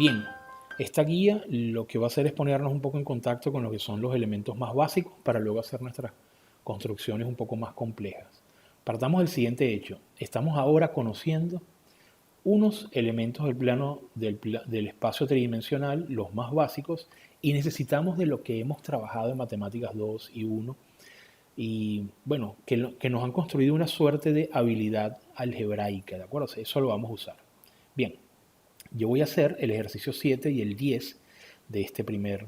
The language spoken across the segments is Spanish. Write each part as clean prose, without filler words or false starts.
Bien, esta guía lo que va a hacer es ponernos un poco en contacto con lo que son los elementos más básicos para luego hacer nuestras construcciones un poco más complejas. Partamos del siguiente hecho. Estamos ahora conociendo unos elementos del plano del espacio tridimensional, los más básicos, y necesitamos de lo que hemos trabajado en Matemáticas 2 y 1, y bueno, que nos han construido una suerte de habilidad algebraica, ¿de acuerdo? Eso lo vamos a usar. Bien, yo voy a hacer el ejercicio 7 y el 10 de este primer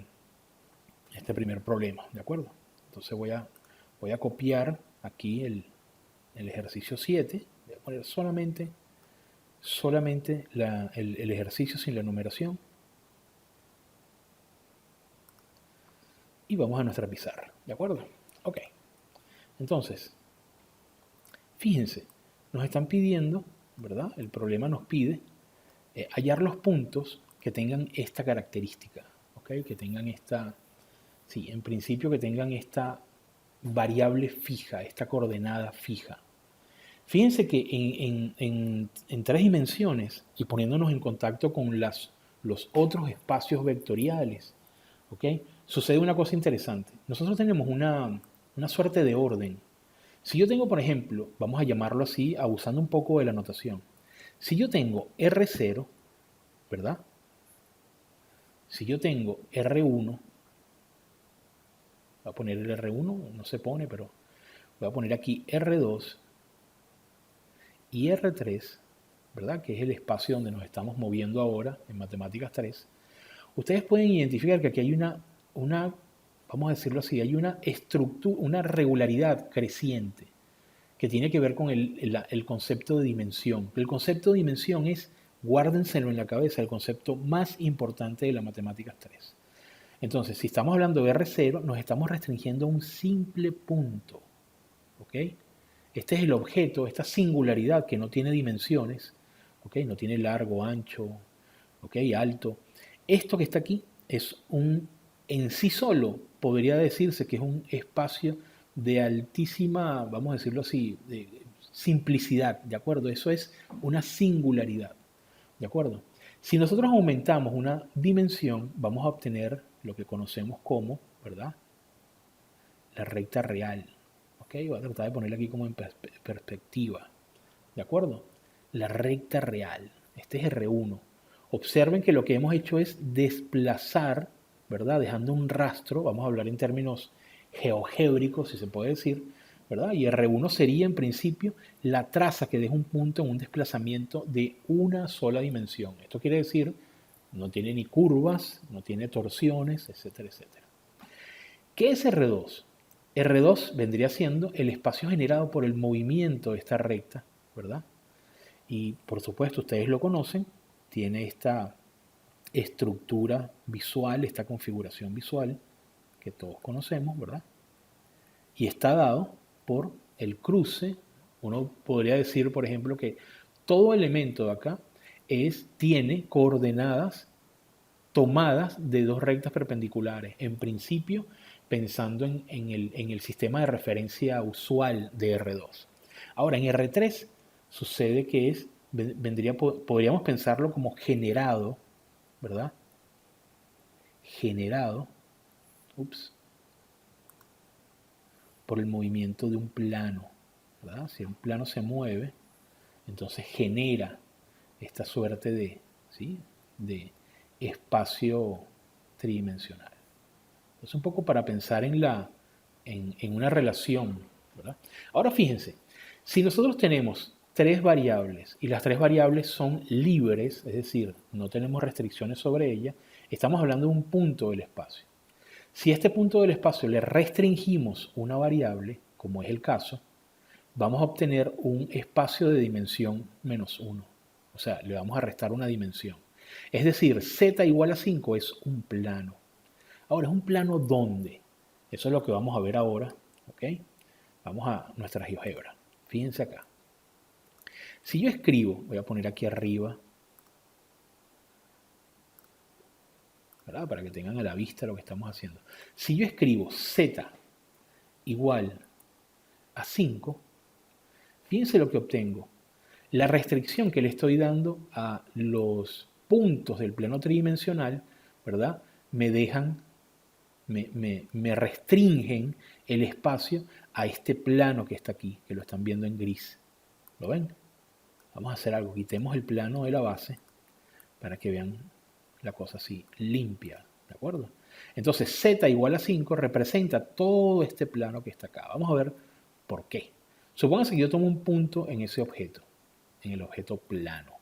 problema, ¿de acuerdo? Entonces voy a copiar aquí el ejercicio 7, voy a poner solamente el ejercicio sin la numeración, y vamos a nuestra pizarra, ¿de acuerdo? Ok, entonces, fíjense, nos están pidiendo, ¿verdad? El problema nos pide hallar los puntos que tengan esta característica, ¿ok? Que tengan esta, sí, en principio que tengan esta variable fija, esta coordenada fija. Fíjense que en tres dimensiones y poniéndonos en contacto con los otros espacios vectoriales, ¿ok? Sucede una cosa interesante. Nosotros tenemos una suerte de orden. Si yo tengo, por ejemplo, vamos a llamarlo así, abusando un poco de la notación. Si yo tengo R0, ¿verdad? Si yo tengo R1, voy a poner el R1, no se pone, pero voy a poner aquí R2 y R3, ¿verdad? Que es el espacio donde nos estamos moviendo ahora en Matemáticas 3. Ustedes pueden identificar que aquí hay vamos a decirlo así, hay una estructura, una regularidad creciente que tiene que ver con el concepto de dimensión. El concepto de dimensión es, guárdenselo en la cabeza, el concepto más importante de la Matemáticas 3. Entonces, si estamos hablando de R0, nos estamos restringiendo a un simple punto, ¿ok? Este es el objeto, esta singularidad que no tiene dimensiones, ¿ok? No tiene largo, ancho, ¿ok? Alto. Esto que está aquí es en sí solo podría decirse que es un espacio de altísima, vamos a decirlo así, de simplicidad, ¿de acuerdo? Eso es una singularidad, ¿de acuerdo? Si nosotros aumentamos una dimensión, vamos a obtener lo que conocemos como, ¿verdad? La recta real. ¿Ok? Voy a tratar de ponerla aquí como en perspectiva. ¿De acuerdo? La recta real. Este es R1. Observen que lo que hemos hecho es desplazar, ¿verdad? Dejando un rastro, vamos a hablar en términos geogébricos, si se puede decir, ¿verdad? Y R1 sería en principio la traza que deja un punto en un desplazamiento de una sola dimensión. Esto quiere decir, no tiene ni curvas, no tiene torsiones, etcétera, etcétera. ¿Qué es R2? R2 vendría siendo el espacio generado por el movimiento de esta recta, ¿verdad? Y por supuesto ustedes lo conocen, tiene esta estructura visual, esta configuración visual que todos conocemos, ¿verdad? Y está dado por el cruce. Uno podría decir, por ejemplo, que todo elemento de acá tiene coordenadas tomadas de dos rectas perpendiculares. En principio, pensando en el sistema de referencia usual de R2. Ahora, en R3 sucede que podríamos pensarlo como generado, ¿verdad? Generado, por el movimiento de un plano, ¿verdad? Si un plano se mueve, entonces genera esta suerte ¿sí? de espacio tridimensional. Es un poco para pensar en una relación, ¿verdad? Ahora fíjense, si nosotros tenemos tres variables y las tres variables son libres, es decir, no tenemos restricciones sobre ellas, estamos hablando de un punto del espacio. Si a este punto del espacio le restringimos una variable, como es el caso, vamos a obtener un espacio de dimensión -1. O sea, le vamos a restar una dimensión. Es decir, z igual a 5 es un plano. Ahora, ¿es un plano dónde? Eso es lo que vamos a ver ahora, ¿ok? Vamos a nuestra GeoGebra. Fíjense acá. Si yo escribo, voy a poner aquí arriba, ¿verdad? Para que tengan a la vista lo que estamos haciendo. Si yo escribo z igual a 5, fíjense lo que obtengo. La restricción que le estoy dando a los puntos del plano tridimensional, ¿verdad? Me dejan, me restringen el espacio a este plano que está aquí, que lo están viendo en gris. ¿Lo ven? Vamos a hacer algo, quitemos el plano de la base para que vean la cosa así, limpia, ¿de acuerdo? Entonces z igual a 5 representa todo este plano que está acá. Vamos a ver por qué. Supónganse que yo tomo un punto en ese objeto, en el objeto plano.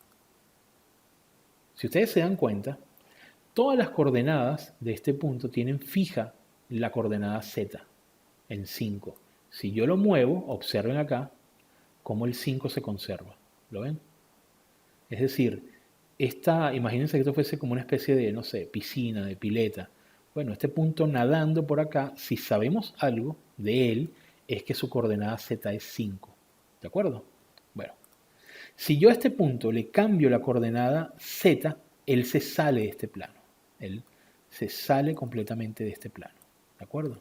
Si ustedes se dan cuenta, todas las coordenadas de este punto tienen fija la coordenada z en 5. Si yo lo muevo, observen acá cómo el 5 se conserva. ¿Lo ven? Es decir, imagínense que esto fuese como una especie de, no sé, piscina, de pileta. Bueno, este punto nadando por acá, si sabemos algo de él, es que su coordenada z es 5. ¿De acuerdo? Bueno, si yo a este punto le cambio la coordenada z, él se sale de este plano. Él se sale completamente de este plano. ¿De acuerdo?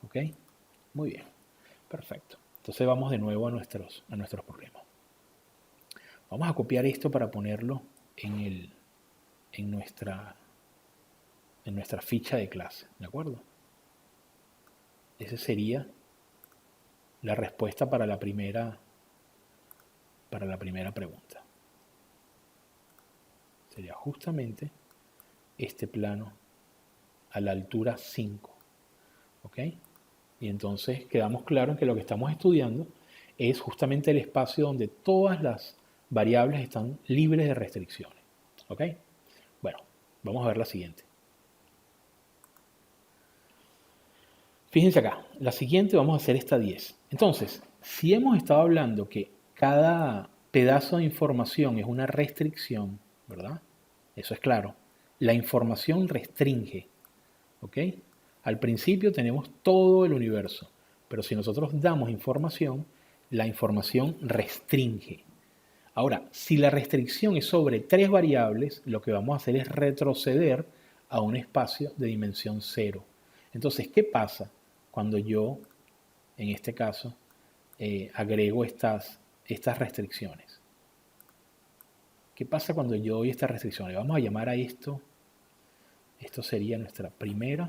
¿Ok? Muy bien. Perfecto. Entonces vamos de nuevo a nuestros problemas. Vamos a copiar esto para ponerlo en nuestra ficha de clase. ¿De acuerdo? Esa sería la respuesta para la primera pregunta. Sería justamente este plano a la altura 5. ¿Ok? Y entonces quedamos claros que lo que estamos estudiando es justamente el espacio donde todas las variables están libres de restricciones. ¿Ok? Bueno, vamos a ver la siguiente. Fíjense acá, la siguiente vamos a hacer esta 10. Entonces, si hemos estado hablando que cada pedazo de información es una restricción, ¿verdad? Eso es claro. La información restringe, ¿ok? Al principio tenemos todo el universo, pero si nosotros damos información, la información restringe. Ahora, si la restricción es sobre 3 variables, lo que vamos a hacer es retroceder a un espacio de dimensión 0. Entonces, ¿qué pasa cuando yo, en este caso, agrego estas restricciones? ¿Qué pasa cuando yo doy estas restricciones? Vamos a llamar a esto sería nuestra primer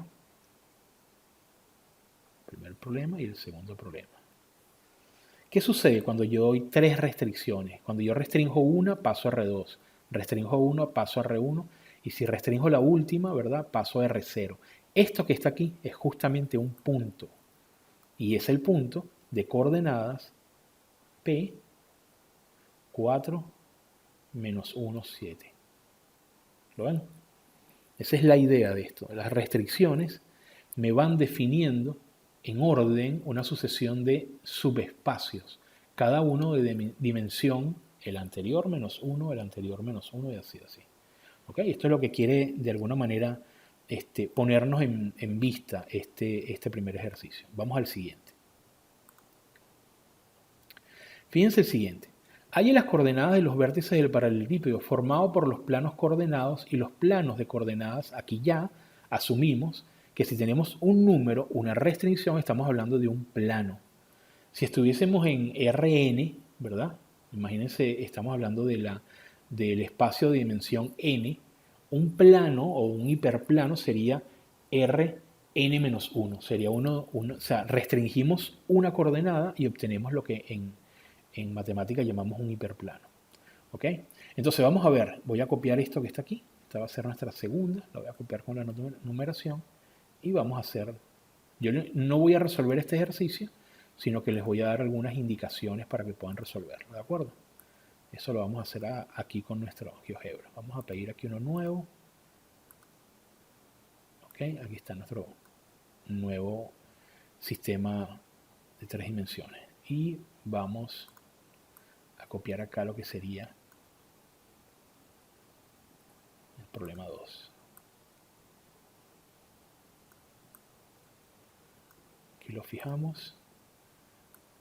problema y el segundo problema. ¿Qué sucede cuando yo doy 3 restricciones? Cuando yo restringo una, paso a R2. Restringo una, paso a R1. Y si restringo la última, ¿verdad? Paso a R0. Esto que está aquí es justamente un punto. Y es el punto de coordenadas P 4 menos 1, 7. ¿Lo ven? Esa es la idea de esto. Las restricciones me van definiendo en orden una sucesión de subespacios, cada uno de dimensión, el anterior menos 1, el anterior menos 1 y así. ¿Ok? Esto es lo que quiere de alguna manera ponernos en vista este primer ejercicio. Vamos al siguiente. Fíjense el siguiente. Hay las coordenadas de los vértices del paralelepípedo formado por los planos coordenados y los planos de coordenadas. Aquí ya asumimos que si tenemos un número, una restricción, estamos hablando de un plano. Si estuviésemos en Rn, ¿verdad? Imagínense, estamos hablando del espacio de dimensión n. Un plano o un hiperplano sería Rn-1. Sería o sea, restringimos una coordenada y obtenemos lo que en matemática llamamos un hiperplano. ¿Ok? Entonces vamos a ver, voy a copiar esto que está aquí. Esta va a ser nuestra segunda, la voy a copiar con la numeración y vamos a hacer, yo no voy a resolver este ejercicio, sino que les voy a dar algunas indicaciones para que puedan resolverlo, ¿de acuerdo? Eso lo vamos a hacer aquí con nuestro GeoGebra. Vamos a pedir aquí uno nuevo. Ok, aquí está nuestro nuevo sistema de 3 dimensiones. Y vamos a copiar acá lo que sería el problema 2. Aquí lo fijamos.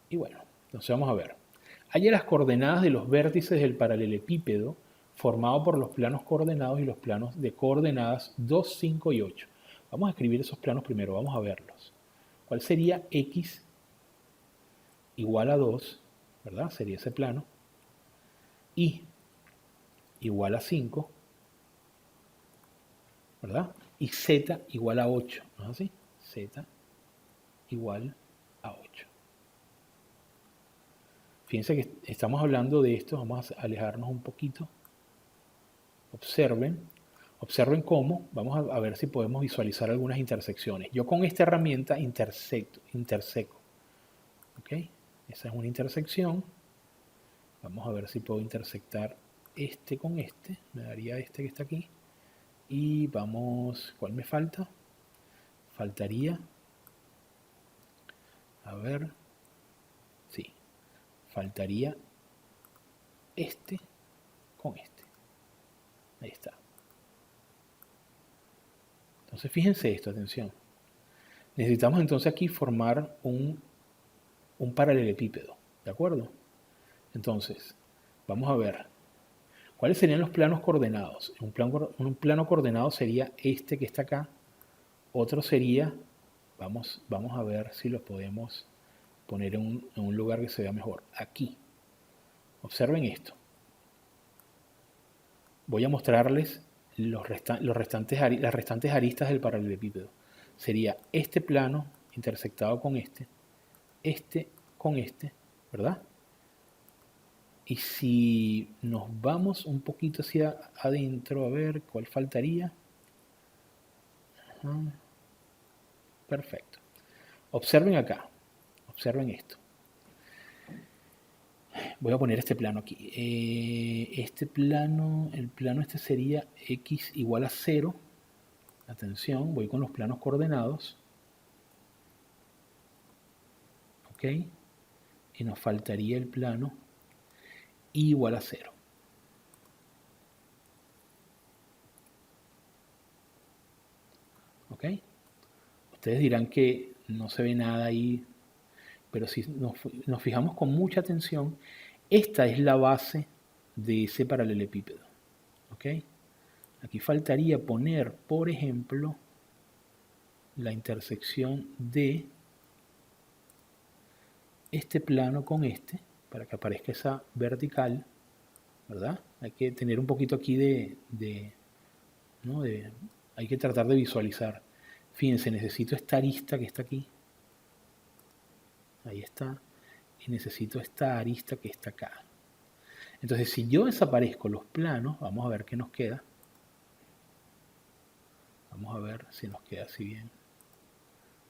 Y bueno, entonces vamos a ver. Hay las coordenadas de los vértices del paralelepípedo formado por los planos coordenados y los planos de coordenadas 2, 5 y 8. Vamos a escribir esos planos primero, vamos a verlos. ¿Cuál sería x igual a 2? ¿Verdad? Sería ese plano. Y igual a 5 ¿verdad? Y z igual a 8, ¿no es así? Z igual a 8. Fíjense que estamos hablando de esto, vamos a alejarnos un poquito. Observen cómo, vamos a ver si podemos visualizar algunas intersecciones. Yo con esta herramienta interseco, ¿ok? Esa es una intersección. Vamos a ver si puedo intersectar este con este, me daría este que está aquí. Y vamos, ¿cuál me falta? Faltaría, a ver, sí, faltaría este con este. Ahí está. Entonces fíjense esto, atención. Necesitamos entonces aquí formar un paralelepípedo, ¿de acuerdo? Entonces, vamos a ver, ¿cuáles serían los planos coordenados? Un plano coordenado sería este que está acá. Otro sería, vamos a ver si lo podemos poner en un lugar que se vea mejor. Aquí. Observen esto. Voy a mostrarles las restantes aristas del paralelepípedo. Sería este plano intersectado con este con este, ¿verdad? Y si nos vamos un poquito hacia adentro, a ver cuál faltaría. Perfecto. Observen acá, observen esto. Voy a poner este plano aquí. Este plano, el plano este sería x igual a 0. Atención, voy con los planos coordenados. ¿Ok? Y nos faltaría el plano y igual a 0. ¿Ok? Ustedes dirán que no se ve nada ahí, pero si nos fijamos con mucha atención, esta es la base de ese paralelepípedo. ¿Ok? Aquí faltaría poner, por ejemplo, la intersección de este plano con este, para que aparezca esa vertical, ¿verdad? Hay que tener un poquito aquí hay que tratar de visualizar. Fíjense, necesito esta arista que está aquí. Ahí está. Y necesito esta arista que está acá. Entonces, si yo desaparezco los planos, vamos a ver qué nos queda. Vamos a ver si nos queda así bien.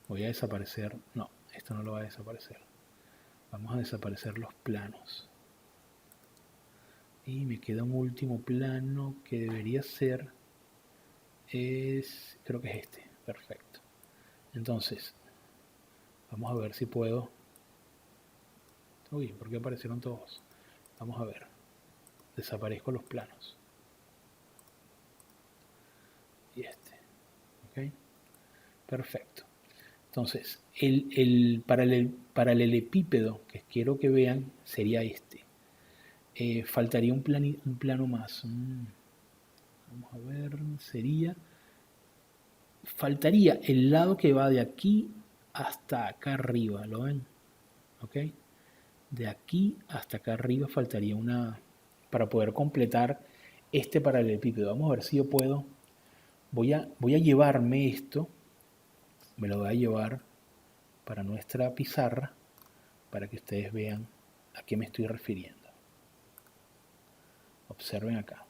Voy a desaparecer. No, esto no lo va a desaparecer. Vamos a desaparecer los planos. Y me queda un último plano que debería ser, creo que es este, perfecto. Entonces, vamos a ver si puedo. Uy, ¿por qué aparecieron todos? Vamos a ver. Desaparezco los planos. Y este, ¿ok? Perfecto. Entonces, el paralelepípedo que quiero que vean sería este. Faltaría un plano más. Vamos a ver, faltaría el lado que va de aquí hasta acá arriba, ¿lo ven? ¿Ok? De aquí hasta acá arriba faltaría para poder completar este paralelepípedo. Vamos a ver si yo puedo. Voy a llevarme esto, me lo voy a llevar para nuestra pizarra, para que ustedes vean a qué me estoy refiriendo. Observen acá.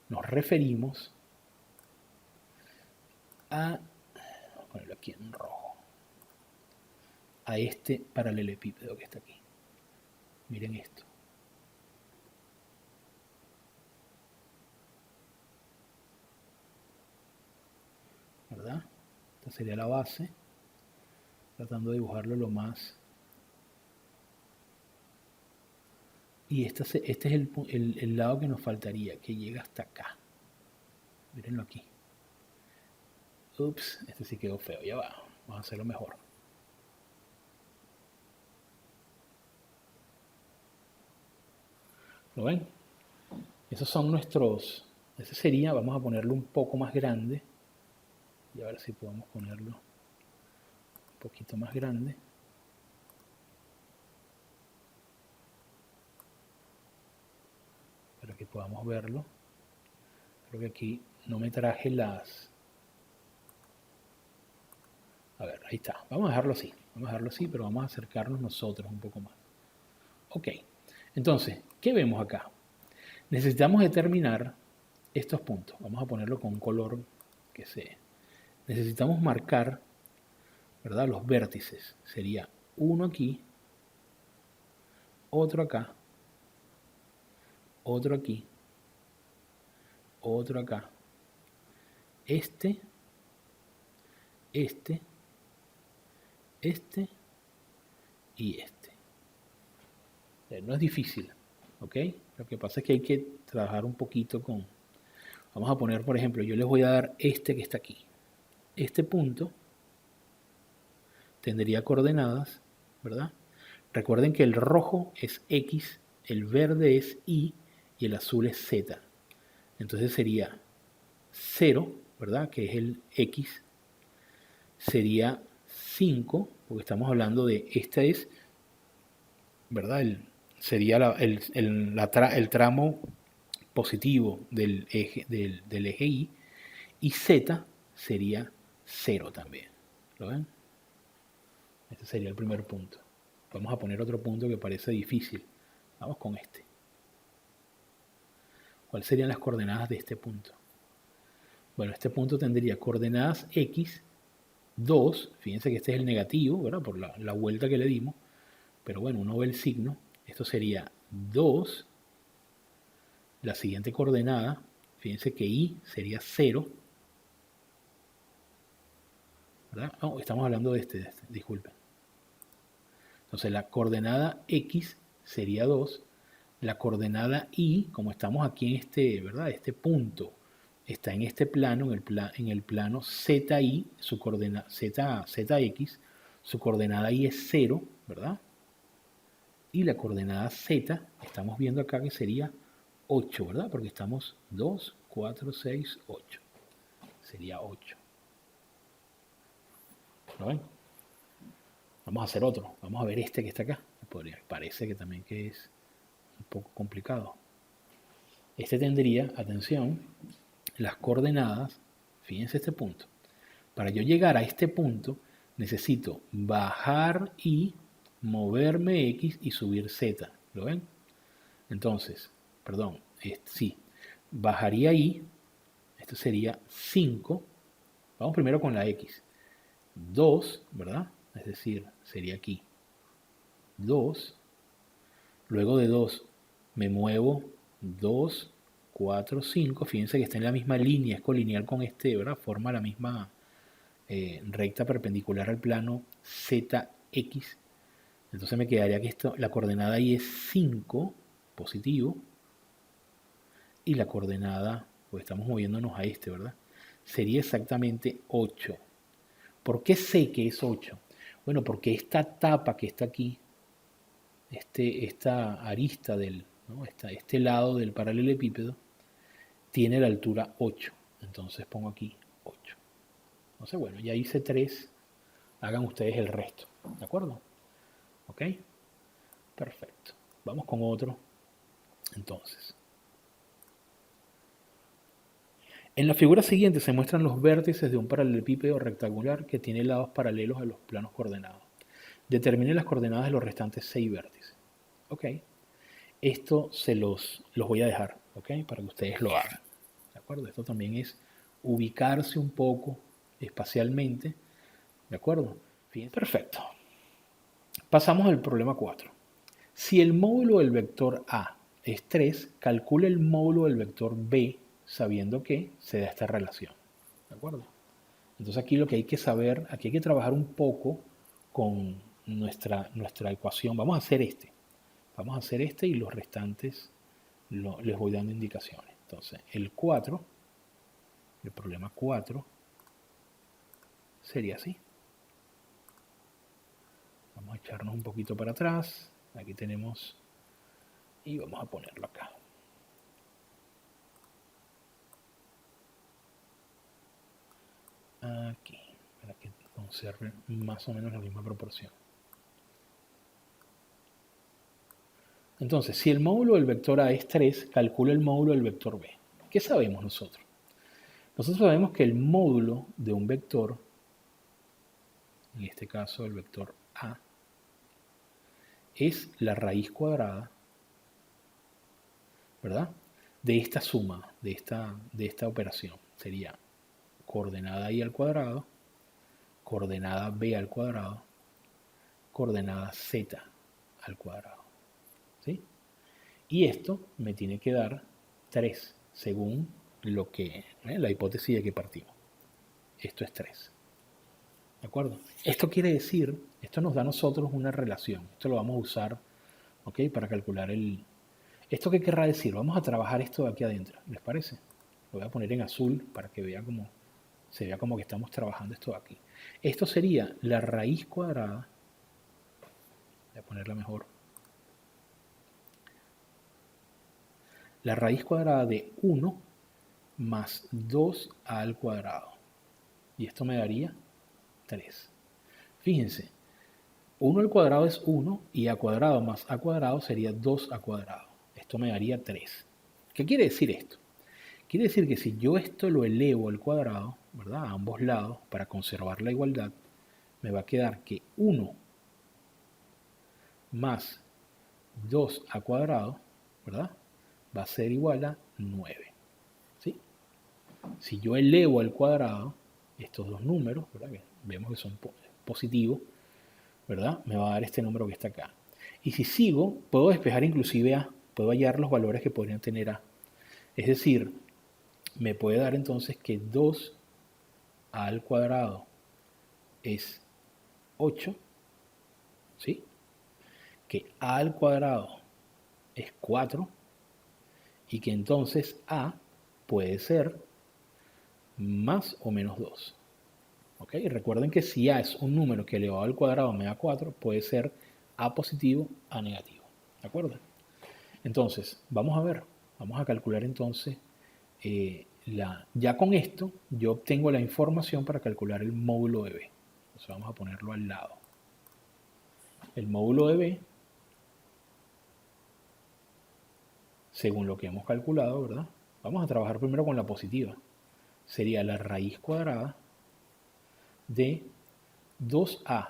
Nos referimos a, vamos a ponerlo aquí en rojo, a este paralelepípedo que está aquí. Miren esto. ¿Verdad? Esta sería la base, tratando de dibujarlo lo más. Y este es el lado que nos faltaría, que llega hasta acá. Mírenlo aquí. Ups, este sí quedó feo, ya va. Vamos a hacerlo mejor. ¿Lo ven? Esos son nuestros. Ese sería, vamos a ponerlo un poco más grande. Y a ver si podemos ponerlo un poquito más grande. podamos verlo. Creo que aquí no me traje las... A ver, ahí está. Vamos a dejarlo así. Vamos a dejarlo así, pero vamos a acercarnos nosotros un poco más. Ok. Entonces, ¿qué vemos acá? Necesitamos determinar estos puntos. Vamos a ponerlo con un color que sea. Necesitamos marcar, ¿verdad? Los vértices. Sería uno aquí, otro acá, otro aquí, otro acá, este, este, este y este. No es difícil, ¿ok? Lo que pasa es que hay que trabajar un poquito con... Vamos a poner, por ejemplo, yo les voy a dar este que está aquí. Este punto tendría coordenadas, ¿verdad? Recuerden que el rojo es X, el verde es Y y el azul es Z. Entonces sería 0, ¿verdad? Que es el X. Sería 5, porque estamos hablando de, esta es, ¿verdad? Sería el tramo positivo del eje Y. Y Z sería 0 también. ¿Lo ven? Este sería el primer punto. Vamos a poner otro punto que parece difícil. Vamos con este. ¿Cuáles serían las coordenadas de este punto? Bueno, este punto tendría coordenadas X, 2. Fíjense que este es el negativo, ¿verdad? Por la vuelta que le dimos. Pero bueno, uno ve el signo. Esto sería 2. La siguiente coordenada, fíjense que Y sería 0. ¿Verdad? No, estamos hablando de este, disculpen. Entonces la coordenada X sería 2. La coordenada Y, como estamos aquí en este, ¿verdad? Este punto está en este plano, en el plano ZY, su coordenada ZX, su coordenada Y es 0, ¿verdad? Y la coordenada Z, estamos viendo acá que sería 8, ¿verdad? Porque estamos 2, 4, 6, 8. Sería 8. ¿Lo ven? Vamos a hacer otro. Vamos a ver este que está acá. Parece que también que es un poco complicado. Este tendría, atención, las coordenadas, fíjense este punto. Para yo llegar a este punto, necesito bajar Y, moverme X y subir Z. ¿Lo ven? Entonces, perdón, sí, bajaría Y, esto sería 5. Vamos primero con la X. 2, ¿verdad? Es decir, sería aquí 2. Luego de 2 me muevo 2, 4, 5. Fíjense que está en la misma línea, es colineal con este, ¿verdad? Forma la misma recta perpendicular al plano ZX. Entonces me quedaría que la coordenada ahí es 5, positivo. Y la coordenada, pues estamos moviéndonos a este, ¿verdad? Sería exactamente 8. ¿Por qué sé que es 8? Bueno, porque esta tapa que está aquí, esta arista ¿no? este lado del paralelepípedo, tiene la altura 8. Entonces pongo aquí 8. Entonces, bueno, ya hice 3. Hagan ustedes el resto. ¿De acuerdo? ¿Ok? Perfecto. Vamos con otro. Entonces, en la figura siguiente se muestran los vértices de un paralelepípedo rectangular que tiene lados paralelos a los planos coordenados. Determine las coordenadas de los restantes 6 vértices. Ok. Esto se los voy a dejar, ¿ok? Para que ustedes lo hagan. ¿De acuerdo? Esto también es ubicarse un poco espacialmente. ¿De acuerdo? Bien. Perfecto. Pasamos al problema 4. Si el módulo del vector A es 3, calcule el módulo del vector B sabiendo que se da esta relación. ¿De acuerdo? Entonces aquí lo que hay que saber, aquí hay que trabajar un poco con nuestra ecuación. Vamos a hacer este. Vamos a hacer este y los restantes les voy dando indicaciones. Entonces, el 4, el problema 4, sería así. Vamos a echarnos un poquito para atrás. Aquí tenemos, y vamos a ponerlo acá. Aquí, para que conserve más o menos la misma proporción. Entonces, si el módulo del vector A es 3, calcula el módulo del vector B. ¿Qué sabemos nosotros? Nosotros sabemos que el módulo de un vector, en este caso el vector A, es la raíz cuadrada, ¿verdad? De esta suma, de esta operación. Sería coordenada I al cuadrado, coordenada B al cuadrado, coordenada Z al cuadrado. ¿Sí? Y esto me tiene que dar 3, según la hipótesis de que partimos. Esto es 3. ¿De acuerdo? Esto quiere decir, esto nos da a nosotros una relación. Esto lo vamos a usar, ¿ok? Para calcular el... ¿Esto qué querrá decir? Vamos a trabajar esto de aquí adentro, ¿les parece? Lo voy a poner en azul para que se vea como que estamos trabajando esto de aquí. Esto sería la raíz cuadrada. Voy a ponerla mejor. La raíz cuadrada de 1 más 2a al cuadrado. Y esto me daría 3. Fíjense, 1 al cuadrado es 1 y a cuadrado más a cuadrado sería 2a cuadrado. Esto me daría 3. ¿Qué quiere decir esto? Quiere decir que si yo esto lo elevo al cuadrado, ¿verdad? A ambos lados, para conservar la igualdad, me va a quedar que 1 más 2a cuadrado, ¿verdad? Va a ser igual a 9. ¿Sí? Si yo elevo al cuadrado estos dos números, ¿verdad? Que vemos que son positivos, ¿verdad? Me va a dar este número que está acá. Y si sigo, puedo despejar inclusive A, puedo hallar los valores que podrían tener A. Es decir, me puede dar entonces que 2a al cuadrado es 8, ¿sí? Que a al cuadrado es 4 y que entonces a puede ser más o menos 2. ¿Ok? Y recuerden que si a es un número que elevado al cuadrado me da 4, puede ser a positivo, a negativo. ¿De acuerdo? Entonces, vamos a ver, vamos a calcular entonces, ya con esto yo obtengo la información para calcular el módulo de B. Entonces vamos a ponerlo al lado. El módulo de B, según lo que hemos calculado, ¿verdad? Vamos a trabajar primero con la positiva. Sería la raíz cuadrada de 2a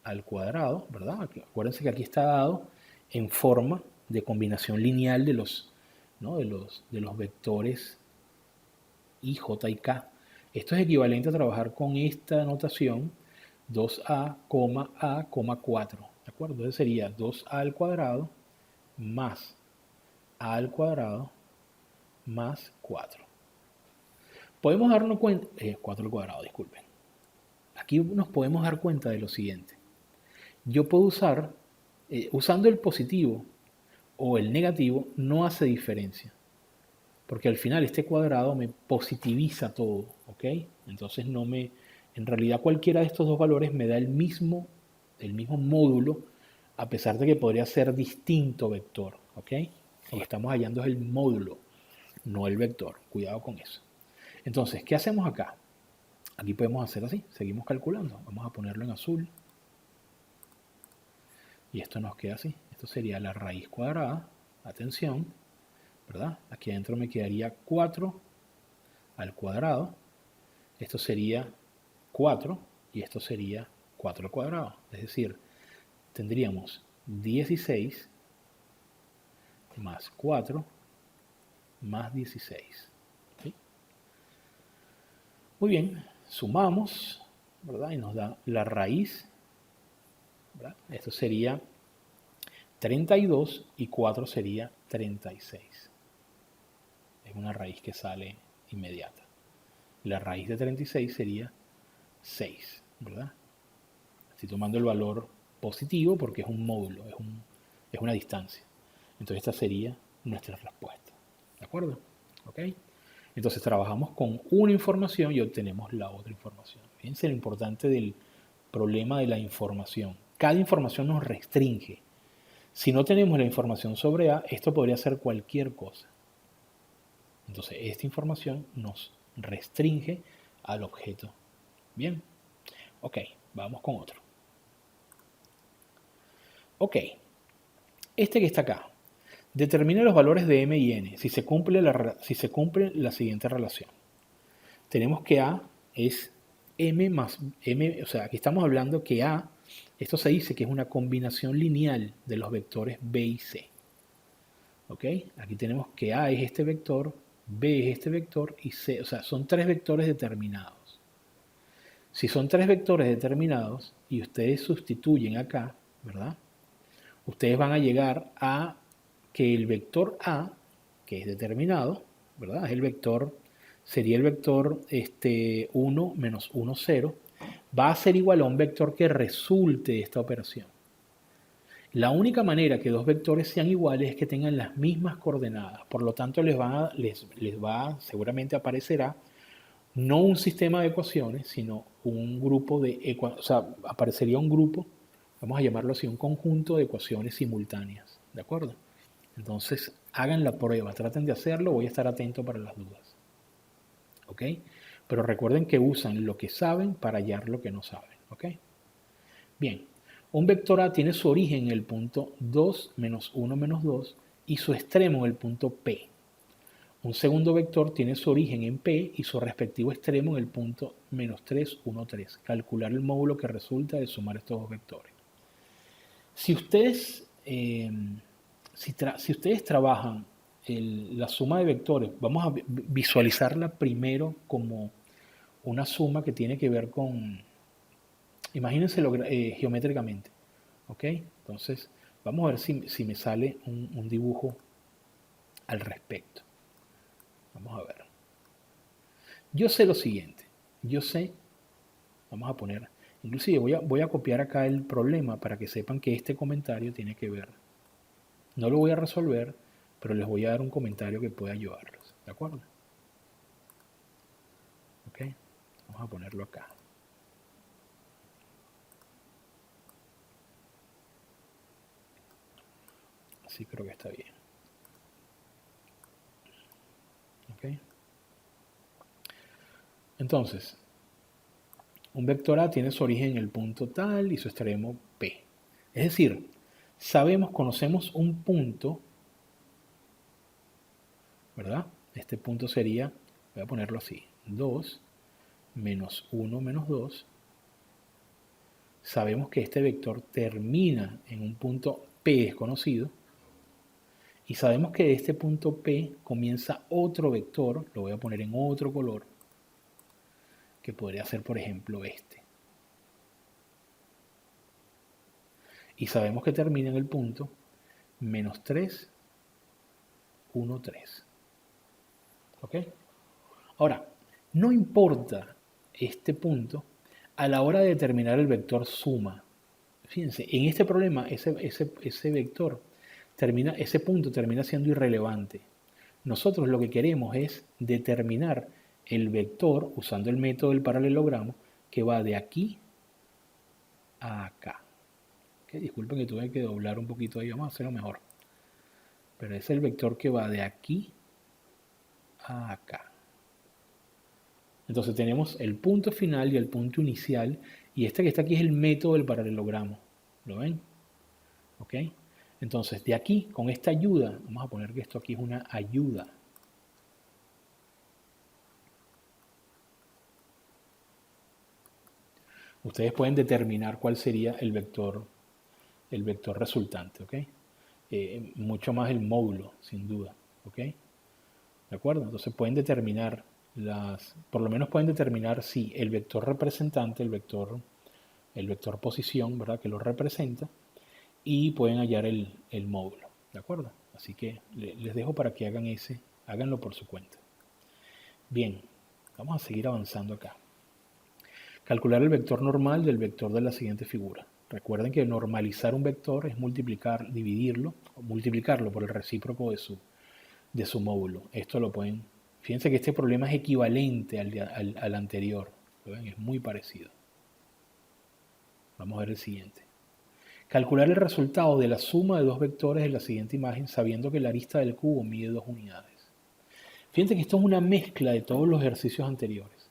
al cuadrado, ¿verdad? Acuérdense que aquí está dado en forma de combinación lineal de los, ¿no? de los vectores I, J y K. Esto es equivalente a trabajar con esta notación 2a, a, 4. ¿De acuerdo? Entonces sería 2a al cuadrado más a al cuadrado más 4. Podemos darnos cuenta, 4 al cuadrado, disculpen. Aquí nos podemos dar cuenta de lo siguiente. Yo puedo usar, usando el positivo o el negativo, no hace diferencia. Porque al final este cuadrado me positiviza todo, ¿ok? Entonces en realidad cualquiera de estos dos valores me da el mismo módulo, a pesar de que podría ser distinto vector, ¿ok? Lo que estamos hallando es el módulo, no el vector. Cuidado con eso. Entonces, ¿qué hacemos acá? Aquí podemos hacer así, seguimos calculando. Vamos a ponerlo en azul. Y esto nos queda así. Esto sería la raíz cuadrada, atención, ¿verdad? Aquí adentro me quedaría 4 al cuadrado. Esto sería 4 y esto sería 4 al cuadrado. Es decir, tendríamos 16 más 4 más 16. ¿Sí? Muy bien, sumamos, ¿verdad? Y nos da la raíz, ¿verdad? Esto sería 32 y 4 sería 36. Es una raíz que sale inmediata. La raíz de 36 sería 6, ¿verdad? Estoy tomando el valor positivo porque es un módulo, es una distancia. Entonces esta sería nuestra respuesta. ¿De acuerdo? ¿Ok? Entonces trabajamos con una información y obtenemos la otra información. Fíjense lo importante del problema de la información. Cada información nos restringe. Si no tenemos la información sobre A, esto podría ser cualquier cosa. Entonces esta información nos restringe al objeto. Bien. Ok, vamos con otro. Ok, Este que está acá, determine los valores de m y n si se cumple la siguiente relación. Tenemos que A es m más m, o sea, aquí estamos hablando que A, esto se dice que es una combinación lineal de los vectores B y C. ¿Ok? Aquí tenemos que A es este vector, B es este vector y C, o sea, son tres vectores determinados. Si son tres vectores determinados y ustedes sustituyen acá, ¿verdad? Ustedes van a llegar a que el vector A, que es determinado, ¿verdad? Es el vector, sería el vector 1 menos 1, 0, va a ser igual a un vector que resulte de esta operación. La única manera que dos vectores sean iguales es que tengan las mismas coordenadas. Por lo tanto, seguramente aparecerá no un sistema de ecuaciones, sino un grupo de ecuaciones, o sea, aparecería un grupo, vamos a llamarlo así, un conjunto de ecuaciones simultáneas, ¿de acuerdo? Entonces, hagan la prueba, traten de hacerlo, voy a estar atento para las dudas, ¿ok? Pero recuerden que usan lo que saben para hallar lo que no saben, ¿ok? Bien, un vector A tiene su origen en el punto 2 menos 1 menos 2 y su extremo en el punto P. Un segundo vector tiene su origen en P y su respectivo extremo en el punto menos 3, 1, 3. Calcular el módulo que resulta de sumar estos dos vectores. Si ustedes, si ustedes trabajan la suma de vectores, vamos a visualizarla primero como una suma que tiene que ver con, imagínenselo geométricamente, ¿ok? Entonces, vamos a ver si me sale un dibujo al respecto. Vamos a ver. Yo sé lo siguiente. Yo sé, vamos a poner, inclusive voy a copiar acá el problema para que sepan que este comentario tiene que ver. No lo voy a resolver, pero les voy a dar un comentario que pueda ayudarlos. ¿De acuerdo? Ok. Vamos a ponerlo acá. Así creo que está bien. Ok. Entonces, un vector A tiene su origen en el punto tal y su extremo P. Es decir, conocemos un punto, ¿verdad? Este punto sería, voy a ponerlo así, 2 menos 1 menos 2. Sabemos que este vector termina en un punto P desconocido. Y sabemos que de este punto P comienza otro vector, lo voy a poner en otro color, que podría ser, por ejemplo, este. Y sabemos que termina en el punto menos 3, 1, 3. ¿Ok? Ahora, no importa este punto a la hora de determinar el vector suma. Fíjense, en este problema ese vector ese punto termina siendo irrelevante. Nosotros lo que queremos es determinar el vector usando el método del paralelogramo que va de aquí a acá. ¿Okay? Disculpen que tuve que doblar un poquito ahí, vamos a hacerlo mejor. Pero es el vector que va de aquí a acá. Entonces tenemos el punto final y el punto inicial, y este que está aquí es el método del paralelogramo. ¿Lo ven? ¿Ok? Entonces de aquí, con esta ayuda, vamos a poner que esto aquí es una ayuda. Ustedes pueden determinar cuál sería el vector resultante, ¿ok? Mucho más el módulo, sin duda, ¿ok? ¿De acuerdo? Entonces pueden determinar por lo menos pueden determinar si el vector representante, el vector posición, ¿verdad? Que lo representa, y pueden hallar el módulo, ¿de acuerdo? Así que les dejo para que háganlo por su cuenta. Bien, vamos a seguir avanzando acá. Calcular el vector normal del vector de la siguiente figura. Recuerden que normalizar un vector es dividirlo o multiplicarlo por el recíproco de su módulo. Esto lo pueden... Fíjense que este problema es equivalente al anterior. ¿Lo ven? Es muy parecido. Vamos a ver el siguiente. Calcular el resultado de la suma de dos vectores de la siguiente imagen sabiendo que la arista del cubo mide 2 unidades. Fíjense que esto es una mezcla de todos los ejercicios anteriores.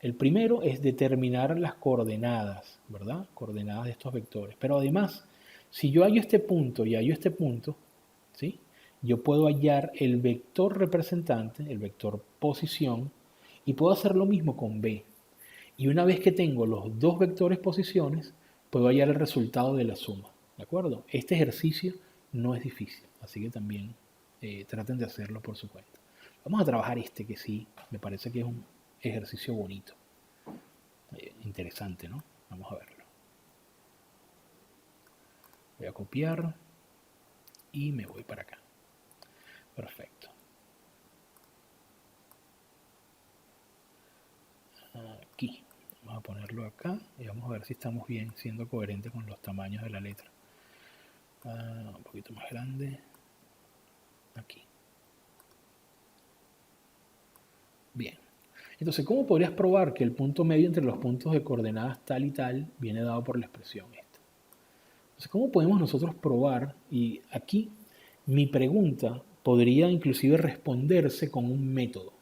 El primero es determinar las coordenadas, ¿verdad? Coordenadas de estos vectores. Pero además Si yo hallo este punto y hallo este punto, ¿sí? Yo puedo hallar el vector representante, el vector posición, y puedo hacer lo mismo con B. Y una vez que tengo los dos vectores posiciones, puedo hallar el resultado de la suma. ¿De acuerdo? Este ejercicio no es difícil, así que también traten de hacerlo por su cuenta. Vamos a trabajar este que sí, me parece que es un ejercicio bonito. Interesante, ¿no? Vamos a verlo. Voy a copiar y me voy para acá. Perfecto. Aquí. Vamos a ponerlo acá y vamos a ver si estamos bien siendo coherentes con los tamaños de la letra. Un poquito más grande. Aquí. Bien. Entonces, ¿cómo podrías probar que el punto medio entre los puntos de coordenadas tal y tal viene dado por la expresión esta? Entonces, ¿cómo podemos nosotros probar? Y aquí mi pregunta podría inclusive responderse con un método.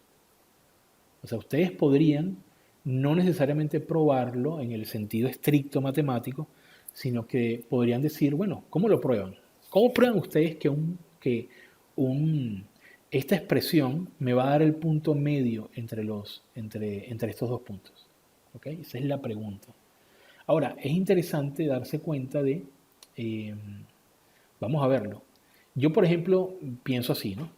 O sea, ustedes podrían no necesariamente probarlo en el sentido estricto matemático, sino que podrían decir, bueno, ¿cómo lo prueban? ¿Cómo prueban ustedes que esta expresión me va a dar el punto medio entre estos dos puntos? ¿Ok? Esa es la pregunta. Ahora, es interesante darse cuenta eh, vamos a verlo. Yo, por ejemplo, pienso así, ¿no?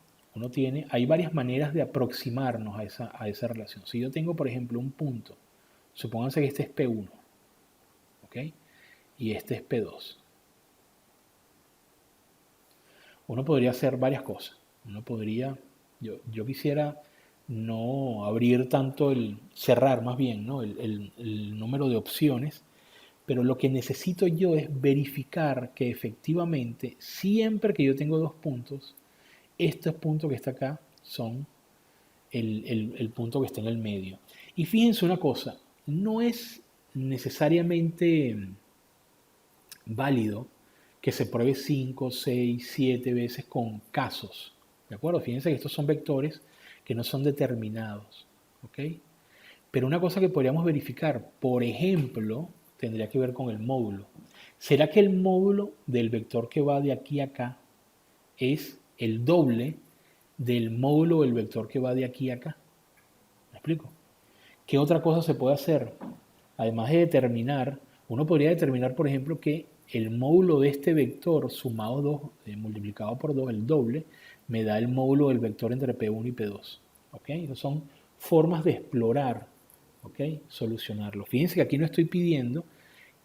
Hay varias maneras de aproximarnos a esa relación. Si yo tengo, por ejemplo, un punto, supónganse que este es P1, ¿ok? Y este es P2. Uno podría hacer varias cosas. Yo quisiera no abrir tanto cerrar más bien, ¿no? El número de opciones, pero lo que necesito yo es verificar que efectivamente, siempre que yo tengo dos puntos, estos puntos que está acá son el punto que está en el medio. Y fíjense una cosa, no es necesariamente válido que se pruebe 5, 6, 7 veces con casos. ¿De acuerdo? Fíjense que estos son vectores que no son determinados. ¿Ok? Pero una cosa que podríamos verificar, por ejemplo, tendría que ver con el módulo. ¿Será que el módulo del vector que va de aquí a acá es el doble del módulo del vector que va de aquí a acá? ¿Me explico? ¿Qué otra cosa se puede hacer? Además de determinar, uno podría determinar, por ejemplo, que el módulo de este vector sumado 2, multiplicado por 2, el doble, me da el módulo del vector entre P1 y P2. ¿Ok? Esas son formas de explorar, ¿ok? Solucionarlo. Fíjense que aquí no estoy pidiendo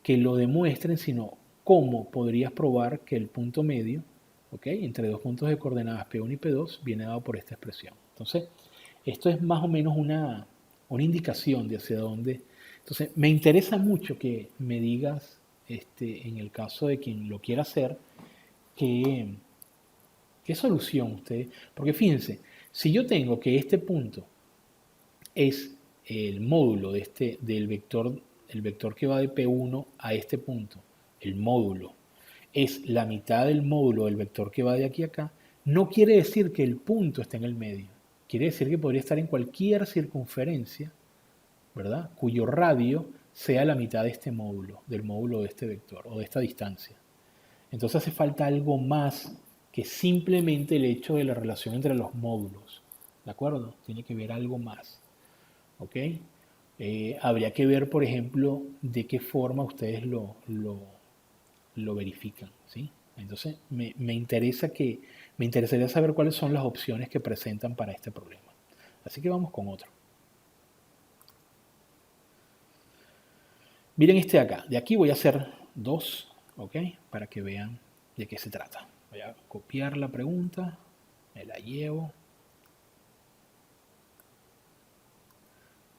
que lo demuestren, sino cómo podrías probar que el punto medio, ¿ok? Entre dos puntos de coordenadas P1 y P2 viene dado por esta expresión. Entonces, esto es más o menos una indicación de hacia dónde. Entonces, me interesa mucho que me digas, en el caso de quien lo quiera hacer, qué, qué solución usted. Porque fíjense, si yo tengo que este punto es el módulo el vector que va de P1 a este punto, el módulo, es la mitad del módulo del vector que va de aquí a acá, no quiere decir que el punto esté en el medio. Quiere decir que podría estar en cualquier circunferencia, ¿verdad? Cuyo radio sea la mitad de este módulo, del módulo de este vector o de esta distancia. Entonces hace falta algo más que simplemente el hecho de la relación entre los módulos. ¿De acuerdo? Tiene que ver algo más. ¿Ok? Habría que ver, por ejemplo, de qué forma ustedes lo verifican. ¿Sí? Entonces me interesaría saber cuáles son las opciones que presentan para este problema. Así que vamos con otro. Miren este de acá. De aquí voy a hacer dos, ¿ok? Para que vean de qué se trata. Voy a copiar la pregunta, me la llevo.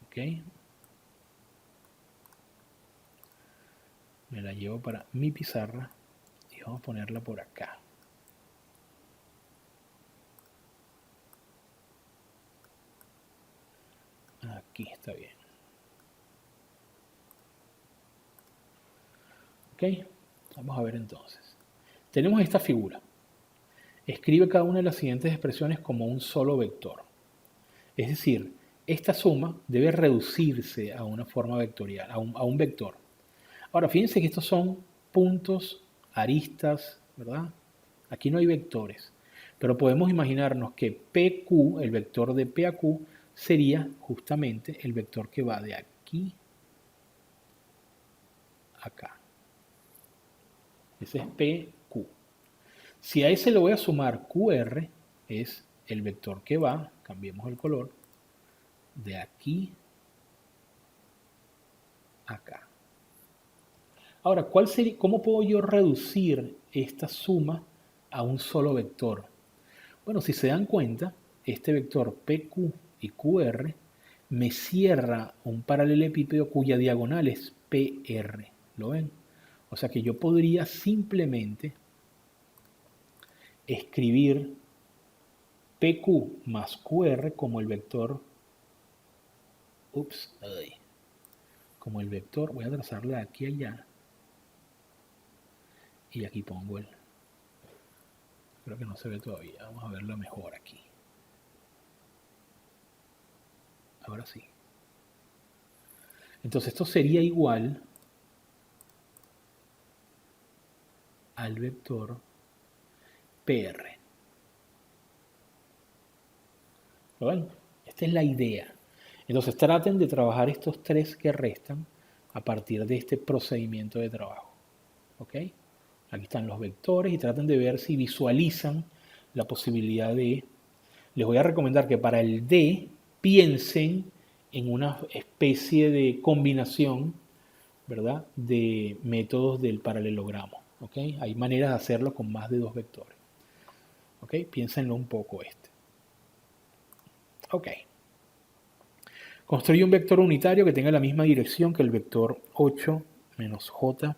¿Ok? Me la llevo para mi pizarra y vamos a ponerla por acá. Aquí está bien. ¿Ok? Vamos a ver entonces. Tenemos esta figura. Escribe cada una de las siguientes expresiones como un solo vector. Es decir, esta suma debe reducirse a una forma vectorial, a un vector. Ahora, fíjense que estos son puntos aristas, ¿verdad? Aquí no hay vectores, pero podemos imaginarnos que PQ, el vector de P a Q, sería justamente el vector que va de aquí a acá. Ese es PQ. Si a ese le voy a sumar QR, es el vector que va, cambiemos el color, de aquí a acá. Ahora, ¿cómo puedo yo reducir esta suma a un solo vector? Bueno, si se dan cuenta, este vector PQ y QR me cierra un paralelepípedo cuya diagonal es PR. ¿Lo ven? O sea que yo podría simplemente escribir PQ más QR como el vector, como el vector, voy a trazarle de aquí a allá, y aquí pongo el, creo que no se ve todavía, vamos a verlo mejor aquí. Ahora sí. Entonces esto sería igual al vector PR. ¿Lo ven? Esta es la idea. Entonces traten de trabajar estos tres que restan a partir de este procedimiento de trabajo. ¿Ok? Aquí están los vectores y traten de ver si visualizan la posibilidad de... Les voy a recomendar que para el D piensen en una especie de combinación, ¿verdad?, de métodos del paralelogramo. ¿Ok? Hay maneras de hacerlo con más de dos vectores. ¿Ok? Piénsenlo un poco este. Ok. Construye un vector unitario que tenga la misma dirección que el vector 8 menos j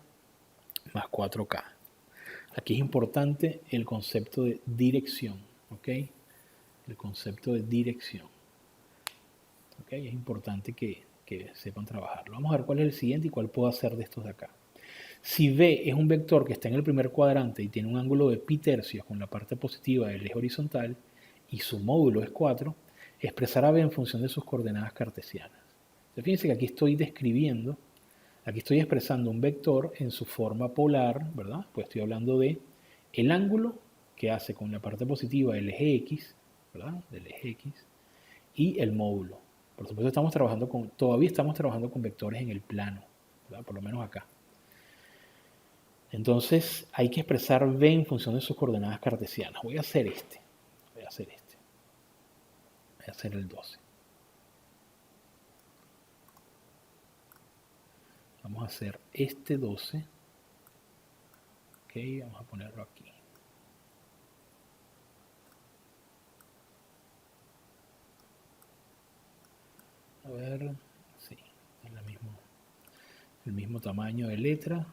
más 4k. Aquí es importante el concepto de dirección, ¿ok? El concepto de dirección, ¿ok? Es importante que sepan trabajarlo. Vamos a ver cuál es el siguiente y cuál puedo hacer de estos de acá. Si B es un vector que está en el primer cuadrante y tiene un ángulo de pi tercios con la parte positiva del eje horizontal y su módulo es 4, expresar a B en función de sus coordenadas cartesianas. Entonces, fíjense que aquí estoy describiendo, aquí estoy expresando un vector en su forma polar, ¿verdad? Pues estoy hablando de el ángulo que hace con la parte positiva del eje X, ¿verdad? Del eje X, y el módulo. Por supuesto todavía estamos trabajando con vectores en el plano, ¿verdad? Por lo menos acá. Entonces hay que expresar B en función de sus coordenadas cartesianas. Voy a hacer voy a hacer el 12. Vamos a hacer este 12. Ok, vamos a ponerlo aquí. A ver, sí, es el mismo tamaño de letra.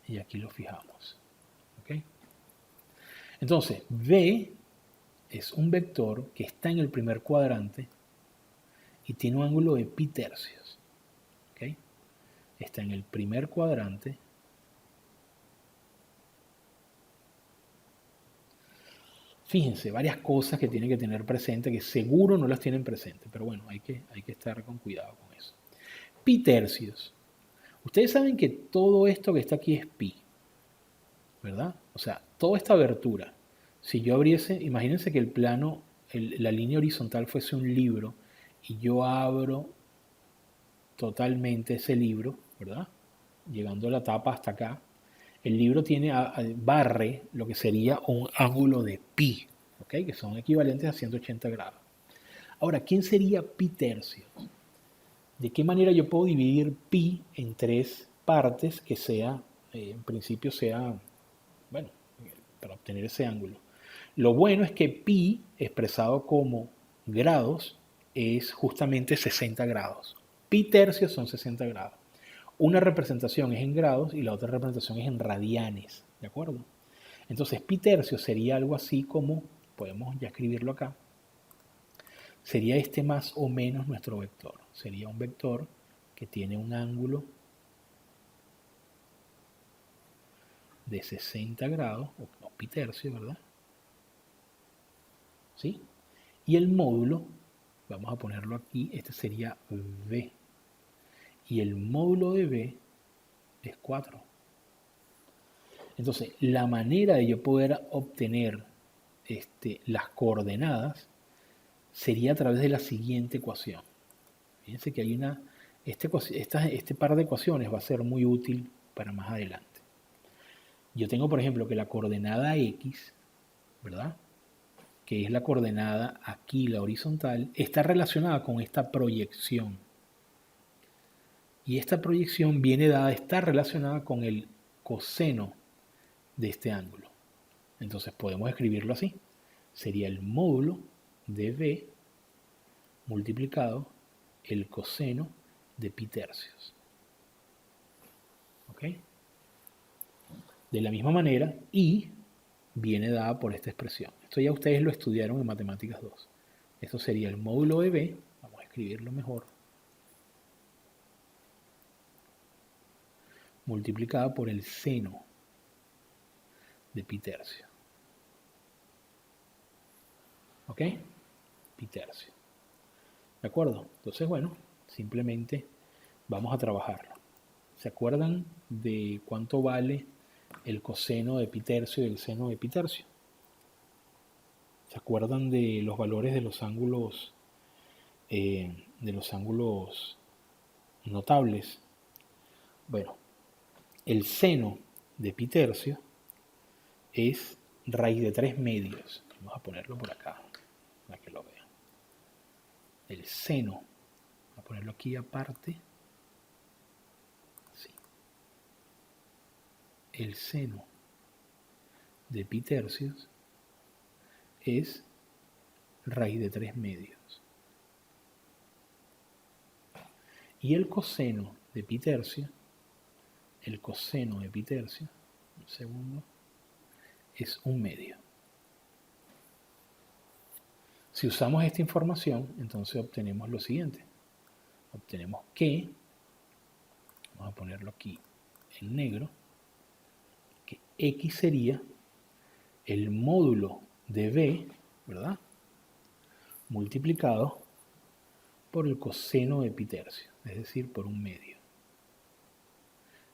Y aquí lo fijamos. ¿Ok? Entonces, B es un vector que está en el primer cuadrante y tiene un ángulo de pi tercios. ¿Ok? Está en el primer cuadrante. Fíjense, varias cosas que tienen que tener presente, que seguro no las tienen presente, pero bueno, hay que estar con cuidado con eso. Pi tercios. Ustedes saben que todo esto que está aquí es pi, ¿verdad? O sea, toda esta abertura, si yo abriese, imagínense que el plano, la línea horizontal fuese un libro y yo abro totalmente ese libro, ¿verdad? Llegando la tapa hasta acá, el libro barre lo que sería un ángulo de pi, ¿ok? Que son equivalentes a 180 grados. Ahora, ¿quién sería pi tercios? ¿De qué manera yo puedo dividir pi en tres partes que en principio sea, bueno, para obtener ese ángulo? Lo bueno es que pi, expresado como grados, es justamente 60 grados. Pi tercios son 60 grados. Una representación es en grados y la otra representación es en radianes, ¿de acuerdo? Entonces, pi tercios sería algo así como, podemos ya escribirlo acá, sería este más o menos nuestro vector. Sería un vector que tiene un ángulo de 60 grados, o pi tercio, ¿verdad? ¿Sí? Y el módulo, vamos a ponerlo aquí, este sería V. Y el módulo de B es 4. Entonces, la manera de yo poder obtener las coordenadas sería a través de la siguiente ecuación. Fíjense que hay este par de ecuaciones va a ser muy útil para más adelante. Yo tengo, por ejemplo, que la coordenada X, ¿verdad? Que es la coordenada aquí, la horizontal, está relacionada con esta proyección. Y esta proyección viene dada, está relacionada con el coseno de este ángulo. Entonces podemos escribirlo así. Sería el módulo de B multiplicado el coseno de pi tercios. ¿Ok? De la misma manera, I viene dada por esta expresión. Esto ya ustedes lo estudiaron en Matemáticas 2. Esto sería el módulo de B, vamos a escribirlo mejor, multiplicada por el seno de pi tercio. ¿Ok? Pi tercio. ¿De acuerdo? Entonces, bueno, simplemente vamos a trabajarlo. ¿Se acuerdan de cuánto vale el coseno de pi tercio y el seno de pi tercio? ¿Se acuerdan de los valores de los ángulos notables? Bueno, el seno de pi tercio es raíz de 3 medios. Vamos a ponerlo por acá para que lo vean. El seno, voy a ponerlo aquí aparte. Así. El seno de pi tercios es raíz de 3 medios. Y el coseno de pi tercio, un segundo, es 1 medio. Si usamos esta información, entonces obtenemos lo siguiente. Obtenemos que, vamos a ponerlo aquí en negro, que X sería el módulo de B, ¿verdad? Multiplicado por el coseno de pi tercio, es decir, por 1 medio.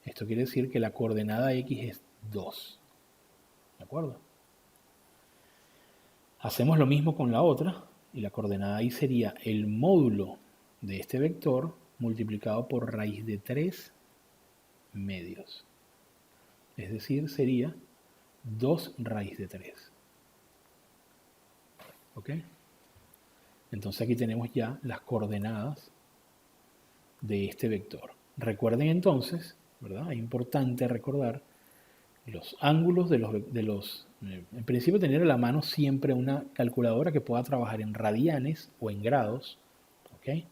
Esto quiere decir que la coordenada X es 2. ¿De acuerdo? Hacemos lo mismo con la otra, y la coordenada Y sería el módulo de este vector multiplicado por raíz de 3 medios. Es decir, sería 2 raíz de 3. ¿Ok? Entonces aquí tenemos ya las coordenadas de este vector. Recuerden entonces, ¿verdad? Es importante recordar los ángulos en principio tener a la mano siempre una calculadora que pueda trabajar en radianes o en grados. ¿Ok?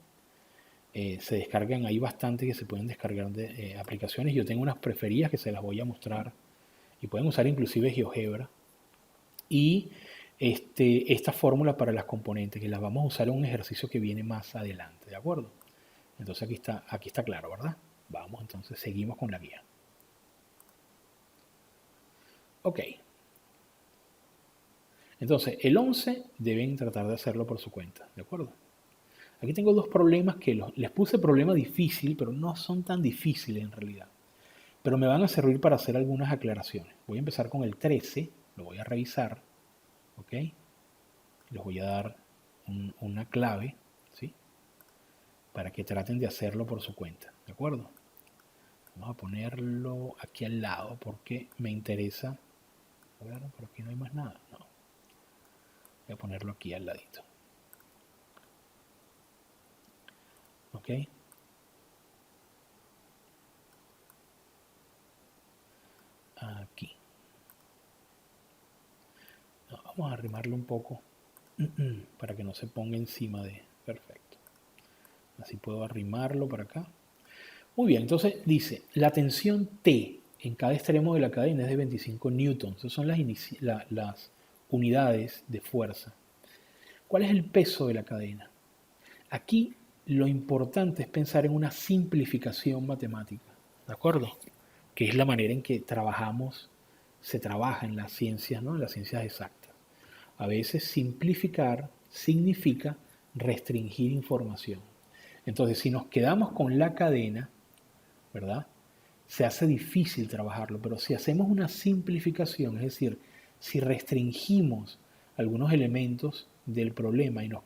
Se descargan ahí bastante que se pueden descargar de aplicaciones. Yo tengo unas preferidas que se las voy a mostrar y pueden usar inclusive GeoGebra. Y esta fórmula para las componentes, que las vamos a usar en un ejercicio que viene más adelante, ¿de acuerdo? Entonces aquí está claro, ¿verdad? Vamos, entonces seguimos con la guía. Ok. Entonces, el 11 deben tratar de hacerlo por su cuenta, ¿de acuerdo? Aquí tengo dos problemas que les puse problema difícil, pero no son tan difíciles en realidad. Pero me van a servir para hacer algunas aclaraciones. Voy a empezar con el 13, lo voy a revisar, ¿ok? Les voy a dar una clave, ¿sí? Para que traten de hacerlo por su cuenta, ¿de acuerdo? Vamos a ponerlo aquí al lado porque me interesa. Bueno, pero aquí no hay más nada, no. Voy a ponerlo aquí al ladito. ¿Ok? Aquí. No, vamos a arrimarlo un poco para que no se ponga encima de... Perfecto. Así puedo arrimarlo para acá. Muy bien, entonces dice, la tensión T en cada extremo de la cadena es de 25 newtons. Esas son las unidades de fuerza. ¿Cuál es el peso de la cadena? Aquí lo importante es pensar en una simplificación matemática, ¿de acuerdo? Que es la manera en que se trabaja en las ciencias, ¿no? En las ciencias exactas. A veces simplificar significa restringir información. Entonces, si nos quedamos con la cadena, ¿verdad? se hace difícil trabajarlo, pero si hacemos una simplificación, es decir, si restringimos algunos elementos del problema y nos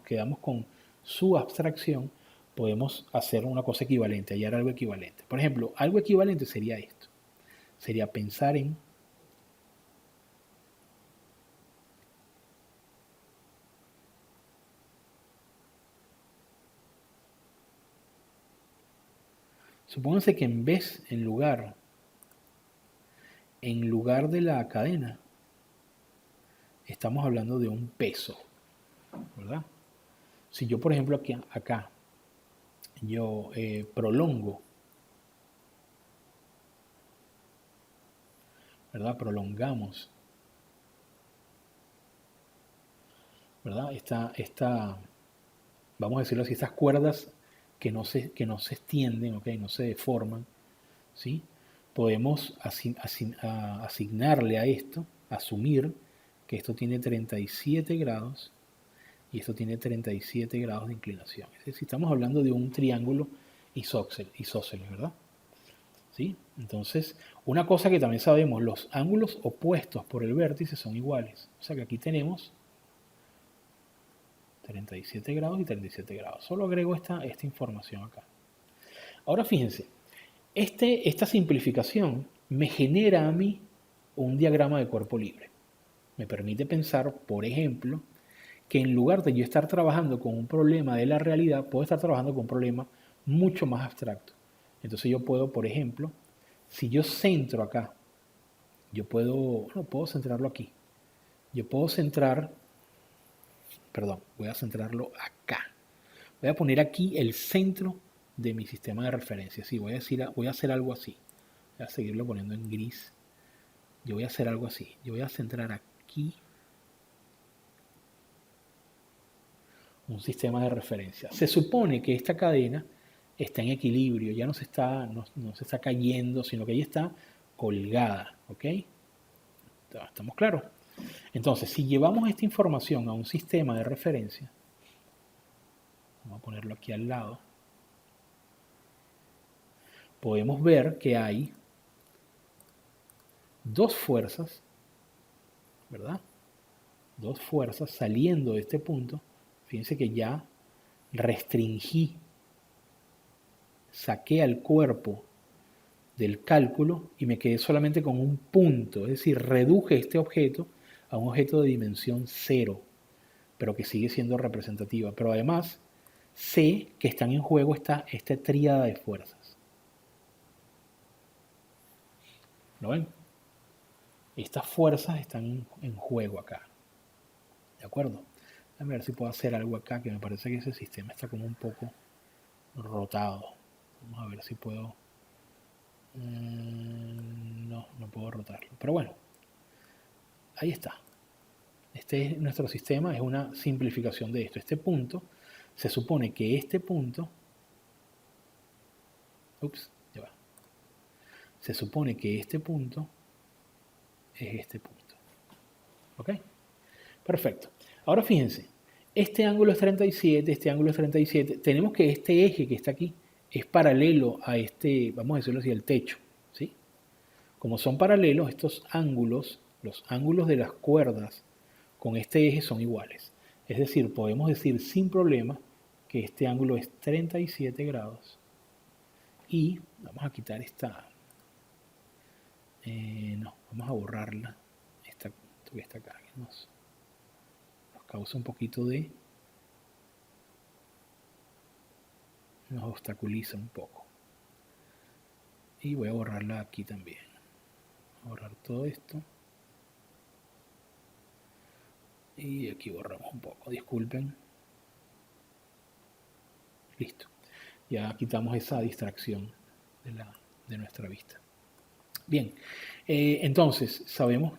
quedamos con su abstracción, podemos hacer una cosa equivalente, hallar algo equivalente. Por ejemplo, algo equivalente sería esto. Sería pensar en supónganse que en lugar de la cadena, estamos hablando de un peso, ¿verdad? Si yo, por ejemplo, acá yo prolongo, ¿verdad? Prolongamos, ¿verdad? Vamos a decirlo así, estas cuerdas que no se extienden, ¿ok? No se deforman, ¿sí? Podemos asignarle a esto, asumir que esto tiene 37 grados y esto tiene 37 grados de inclinación. Es decir, estamos hablando de un triángulo isósceles, ¿verdad? ¿Sí? Entonces, una cosa que también sabemos, los ángulos opuestos por el vértice son iguales. O sea que aquí tenemos 37 grados y 37 grados. Solo agrego esta información acá. Ahora fíjense, esta simplificación me genera a mí un diagrama de cuerpo libre. Me permite pensar, por ejemplo, que en lugar de yo estar trabajando con un problema de la realidad, puedo estar trabajando con un problema mucho más abstracto. Entonces yo puedo, por ejemplo, si yo centro acá, puedo centrarlo aquí. Yo puedo voy a centrarlo acá. Voy a poner aquí el centro de mi sistema de referencia. Sí, voy a hacer algo así. Voy a seguirlo poniendo en gris. Yo voy a hacer algo así. Yo voy a centrar aquí un sistema de referencia. Se supone que esta cadena está en equilibrio, ya no se está cayendo, sino que ella está colgada, ¿ok? ¿Estamos claros? Entonces, si llevamos esta información a un sistema de referencia, vamos a ponerlo aquí al lado, podemos ver que hay dos fuerzas, ¿verdad? Dos fuerzas saliendo de este punto. Fíjense que ya restringí, saqué al cuerpo del cálculo y me quedé solamente con un punto, es decir, reduje este objeto a un objeto de dimensión 0, pero que sigue siendo representativa. Pero además sé que están en juego esta tríada de fuerzas. ¿Lo ven? Estas fuerzas están en juego acá. ¿De acuerdo? A ver si puedo hacer algo acá, que me parece que ese sistema está como un poco rotado. Vamos a ver si puedo... No puedo rotarlo. Pero bueno, ahí está. Este es nuestro sistema, es una simplificación de esto. Este punto, se supone que este punto... Ya va. Se supone que este punto es este punto. ¿Ok? Perfecto. Ahora fíjense, este ángulo es 37, este ángulo es 37. Tenemos que este eje que está aquí es paralelo a este, vamos a decirlo así, el techo. ¿Sí? Como son paralelos, estos ángulos, los ángulos de las cuerdas con este eje son iguales. Es decir, podemos decir sin problema que este ángulo es 37 grados. Y vamos a quitar esta... vamos a borrarla. Esto que está acá, que nos causa un poquito de... nos obstaculiza un poco. Y voy a borrarla aquí también. Voy a borrar todo esto. Y aquí borramos un poco, disculpen. Listo. Ya quitamos esa distracción de nuestra vista. Bien, entonces sabemos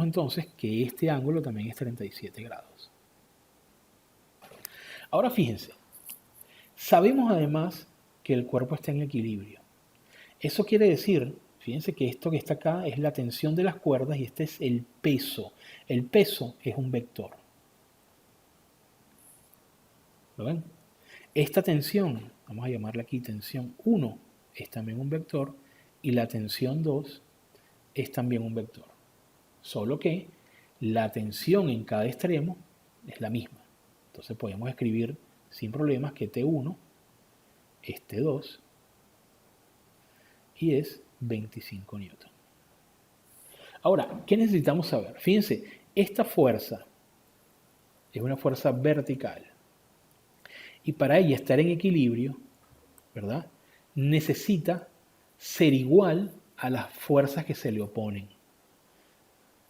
entonces que este ángulo también es 37 grados. Ahora fíjense, sabemos además que el cuerpo está en equilibrio. Eso quiere decir, fíjense que esto que está acá es la tensión de las cuerdas y este es el peso. El peso es un vector. ¿Lo ven? Esta tensión, vamos a llamarla aquí tensión 1, es también un vector y la tensión 2 es también un vector. Solo que la tensión en cada extremo es la misma. Entonces podemos escribir sin problemas que T1 es T2 y es 25 newton. Ahora, ¿qué necesitamos saber? Fíjense, esta fuerza es una fuerza vertical y para ella estar en equilibrio, ¿verdad? Necesita ser igual a las fuerzas que se le oponen.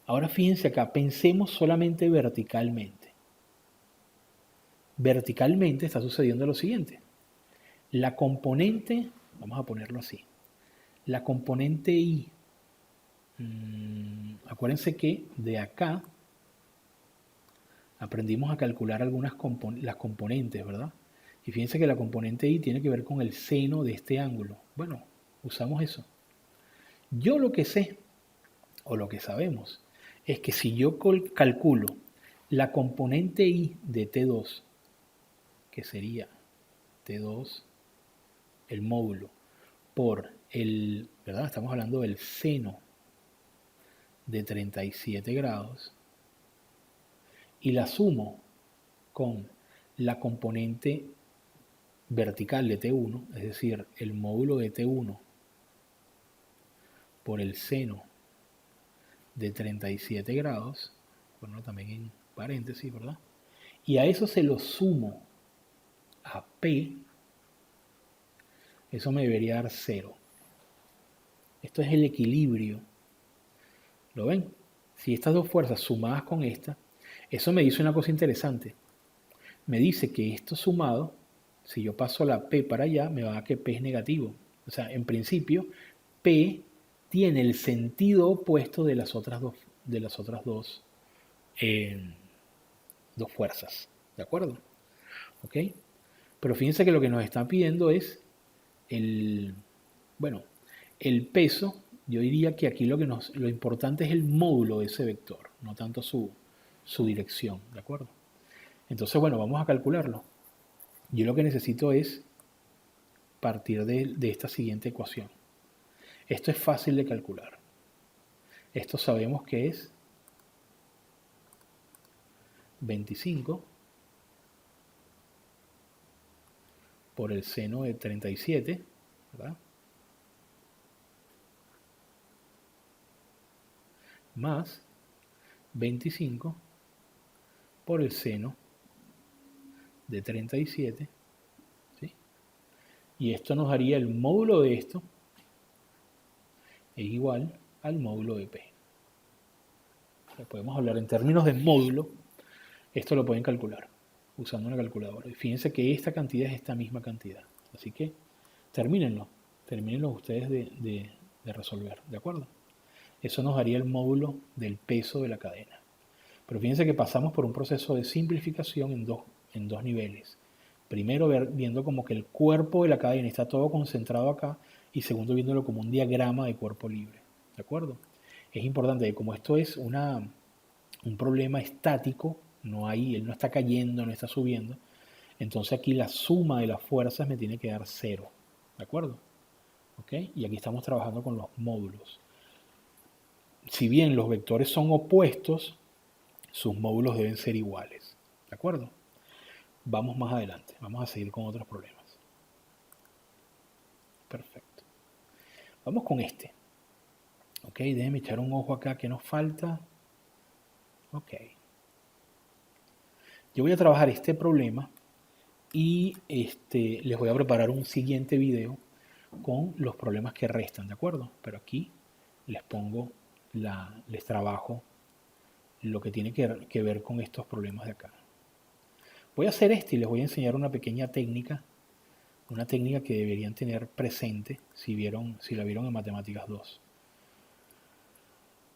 Ahora fíjense acá, pensemos solamente verticalmente. Verticalmente está sucediendo lo siguiente. La componente, vamos a ponerlo así, la componente I, acuérdense que de acá aprendimos a calcular las componentes, ¿verdad? Y fíjense que la componente I tiene que ver con el seno de este ángulo. Bueno, usamos eso. Yo lo que sé, o lo que sabemos, es que si yo calculo la componente I de T2, que sería T2, el módulo, por el, ¿verdad? Estamos hablando del seno de 37 grados, y la sumo con la componente vertical de T1, es decir, el módulo de T1 por el seno de 37 grados, bueno, también en paréntesis, ¿verdad? Y a eso se lo sumo a P, eso me debería dar 0. Esto es el equilibrio. ¿Lo ven? Si estas dos fuerzas sumadas con esta, eso me dice una cosa interesante. Me dice que esto sumado, si yo paso la P para allá, me va a dar que P es negativo. O sea, en principio, P tiene el sentido opuesto de las otras dos fuerzas. ¿De acuerdo? ¿Ok? Pero fíjense que lo que nos está pidiendo es bueno, el peso. Yo diría que aquí lo importante es el módulo de ese vector, no tanto su dirección. ¿De acuerdo? Entonces, bueno, vamos a calcularlo. Yo lo que necesito es partir de esta siguiente ecuación. Esto es fácil de calcular. Esto sabemos que es 25 por el seno de 37, ¿verdad? Más 25 por el seno de 37, ¿sí? Y esto nos daría el módulo de esto es igual al módulo de P. O sea, podemos hablar en términos de módulo. Esto lo pueden calcular usando una calculadora. Y fíjense que esta cantidad es esta misma cantidad. Así que termínenlo ustedes de resolver, ¿de acuerdo? Eso nos daría el módulo del peso de la cadena. Pero fíjense que pasamos por un proceso de simplificación en dos niveles. Primero viendo como que el cuerpo de la cadena está todo concentrado acá y segundo viéndolo como un diagrama de cuerpo libre. ¿De acuerdo? Es importante que como esto es un problema estático, él no está cayendo, no está subiendo, entonces aquí la suma de las fuerzas me tiene que dar 0. ¿De acuerdo? ¿Ok? Y aquí estamos trabajando con los módulos. Si bien los vectores son opuestos, sus módulos deben ser iguales. ¿De acuerdo? Vamos más adelante. Vamos a seguir con otros problemas. Perfecto. Vamos con este. Ok, déjenme echar un ojo acá que nos falta. Ok. Yo voy a trabajar este problema y les voy a preparar un siguiente video con los problemas que restan, ¿de acuerdo? Pero aquí les pongo, les trabajo lo que tiene que ver con estos problemas de acá. Voy a hacer y les voy a enseñar una pequeña técnica, una técnica que deberían tener presente si la vieron en Matemáticas 2.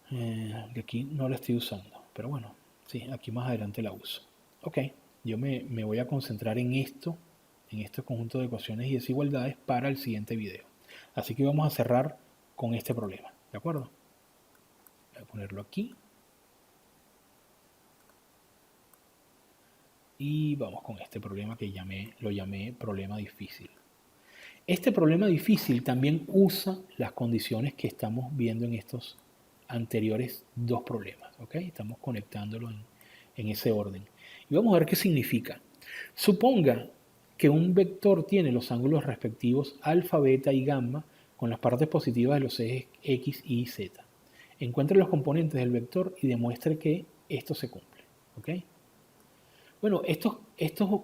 Que aquí no la estoy usando, pero bueno, sí, aquí más adelante la uso. Ok, yo me voy a concentrar en este conjunto de ecuaciones y desigualdades para el siguiente video. Así que vamos a cerrar con este problema, ¿de acuerdo? Voy a ponerlo aquí. Y vamos con este problema que lo llamé problema difícil. Este problema difícil también usa las condiciones que estamos viendo en estos anteriores dos problemas, ¿ok? Estamos conectándolo en ese orden. Y vamos a ver qué significa. Suponga que un vector tiene los ángulos respectivos alfa, beta y gamma con las partes positivas de los ejes x, y z. Encuentre los componentes del vector y demuestre que esto se cumple, ¿ok? Bueno, estos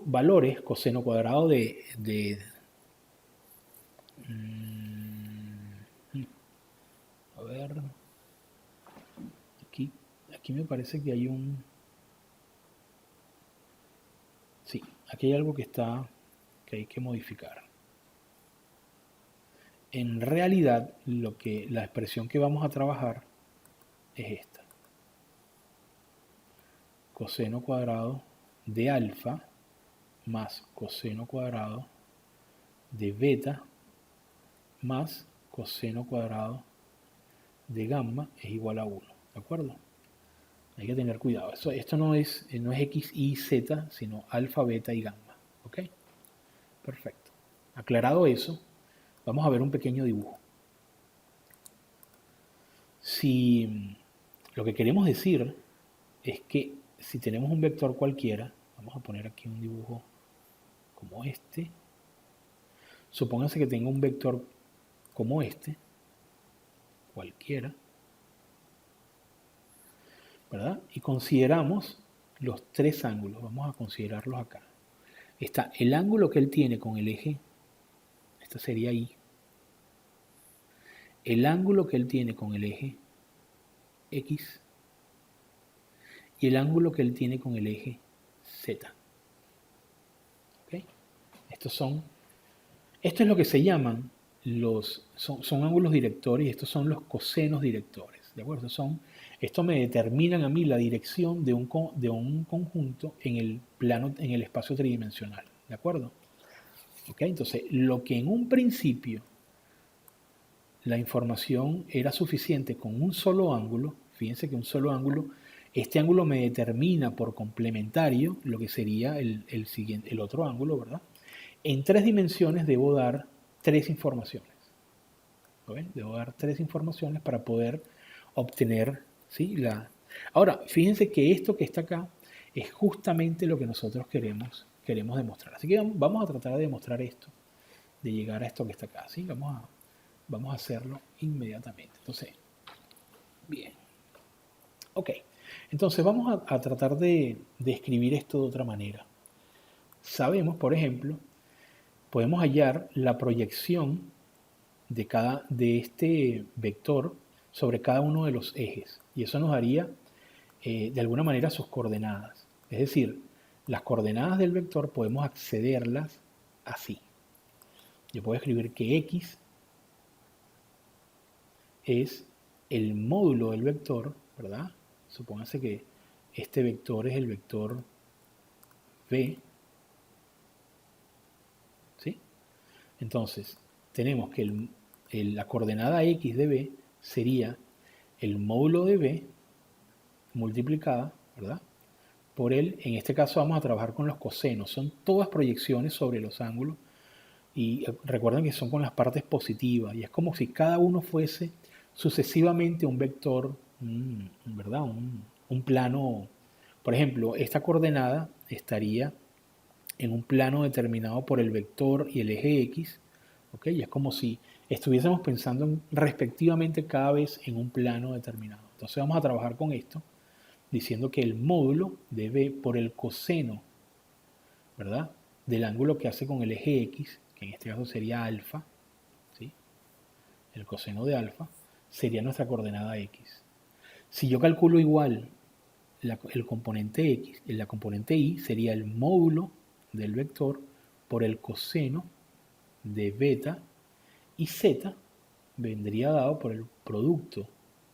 valores, coseno cuadrado a ver, aquí me parece que hay un... Sí, aquí hay algo que hay que modificar. En realidad, la expresión que vamos a trabajar es esta. Coseno cuadrado de alfa más coseno cuadrado de beta más coseno cuadrado de gamma es igual a 1, ¿de acuerdo? Hay que tener cuidado. Esto no es x, y, z, sino alfa, beta y gamma, ¿ok? Perfecto. Aclarado eso, vamos a ver un pequeño dibujo. Si lo que queremos decir es que si tenemos un vector cualquiera, vamos a poner aquí un dibujo como este. Supónganse que tenga un vector como este, cualquiera, ¿verdad? Y consideramos los tres ángulos, vamos a considerarlos acá. Está el ángulo que él tiene con el eje, esta sería Y, el ángulo que él tiene con el eje X y el ángulo que él tiene con el eje Z. ¿Okay? Esto es lo que se llaman son ángulos directores y estos son los cosenos directores. ¿De acuerdo? Esto me determinan a mí la dirección de un conjunto en el espacio tridimensional. ¿De acuerdo? ¿Okay? Entonces, lo que en un principio la información era suficiente con un solo ángulo, fíjense que un solo ángulo, este ángulo me determina por complementario lo que sería el otro ángulo, ¿verdad? En tres dimensiones debo dar tres informaciones. ¿Lo ven? Debo dar tres informaciones para poder obtener, ¿sí? Ahora, fíjense que esto que está acá es justamente lo que nosotros queremos demostrar. Así que vamos a tratar de demostrar esto, de llegar a esto que está acá, ¿sí? Vamos a hacerlo inmediatamente. Entonces, bien. Ok. Entonces vamos a tratar de escribir esto de otra manera. Sabemos, por ejemplo, podemos hallar la proyección de este vector sobre cada uno de los ejes. Y eso nos daría, de alguna manera, sus coordenadas. Es decir, las coordenadas del vector podemos accederlas así. Yo puedo escribir que x es el módulo del vector, ¿verdad? Supóngase que este vector es el vector v, ¿sí? Entonces, tenemos que la coordenada x de b sería el módulo de b multiplicada, ¿verdad? Por en este caso vamos a trabajar con los cosenos, son todas proyecciones sobre los ángulos y recuerden que son con las partes positivas y es como si cada uno fuese sucesivamente un vector, ¿verdad? Un plano, por ejemplo, esta coordenada estaría en un plano determinado por el vector y el eje X, ¿ok? Y es como si estuviésemos pensando respectivamente cada vez en un plano determinado. Entonces vamos a trabajar con esto, diciendo que el módulo de b por el coseno, ¿verdad? Del ángulo que hace con el eje X, que en este caso sería alfa, ¿sí? El coseno de alfa, sería nuestra coordenada X. Si yo calculo igual el componente X, la componente Y sería el módulo del vector por el coseno de beta y Z vendría dado por el producto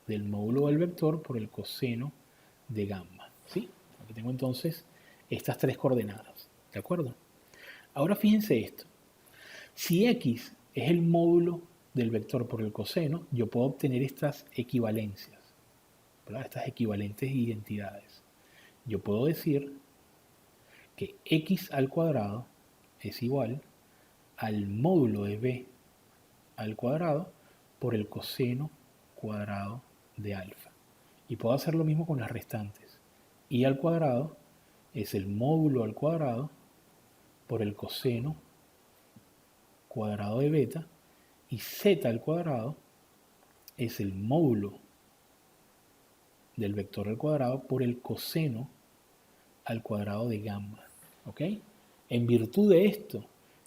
del módulo del vector por el coseno de gamma. ¿Sí? Aquí tengo entonces estas tres coordenadas. ¿De acuerdo? Ahora fíjense esto. Si X es el módulo del vector por el coseno, yo puedo obtener estas equivalencias, ¿verdad? Estas equivalentes identidades. Yo puedo decir que x al cuadrado es igual al módulo de b al cuadrado por el coseno cuadrado de alfa. Y puedo hacer lo mismo con las restantes. Y al cuadrado es el módulo al cuadrado por el coseno cuadrado de beta, y z al cuadrado es el módulo del vector al cuadrado por el coseno al cuadrado de gamma. ¿Ok? En virtud de esto,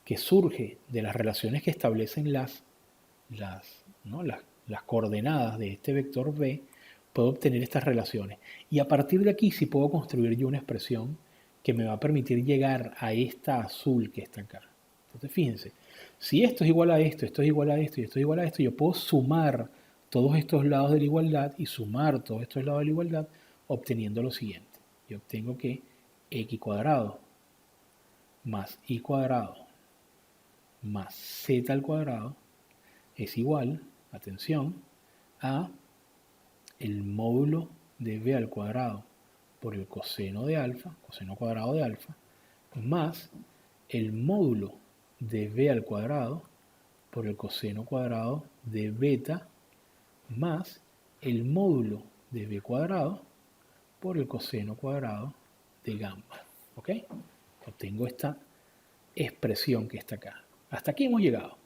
que surge de las relaciones que establecen las coordenadas de este vector b, puedo obtener estas relaciones. Y a partir de aquí sí puedo construir yo una expresión que me va a permitir llegar a esta azul que está acá. Entonces fíjense, si esto es igual a esto, esto es igual a esto y esto es igual a esto, yo puedo sumar todos estos lados de la igualdad y sumar todos estos lados de la igualdad obteniendo lo siguiente. Yo obtengo que x cuadrado más y cuadrado más z al cuadrado es igual, atención, a el módulo de b al cuadrado por el coseno de alfa, coseno cuadrado de alfa, más el módulo de b al cuadrado por el coseno cuadrado de beta, más el módulo de b cuadrado por el coseno cuadrado de gamma. ¿Ok? Obtengo esta expresión que está acá. Hasta aquí hemos llegado.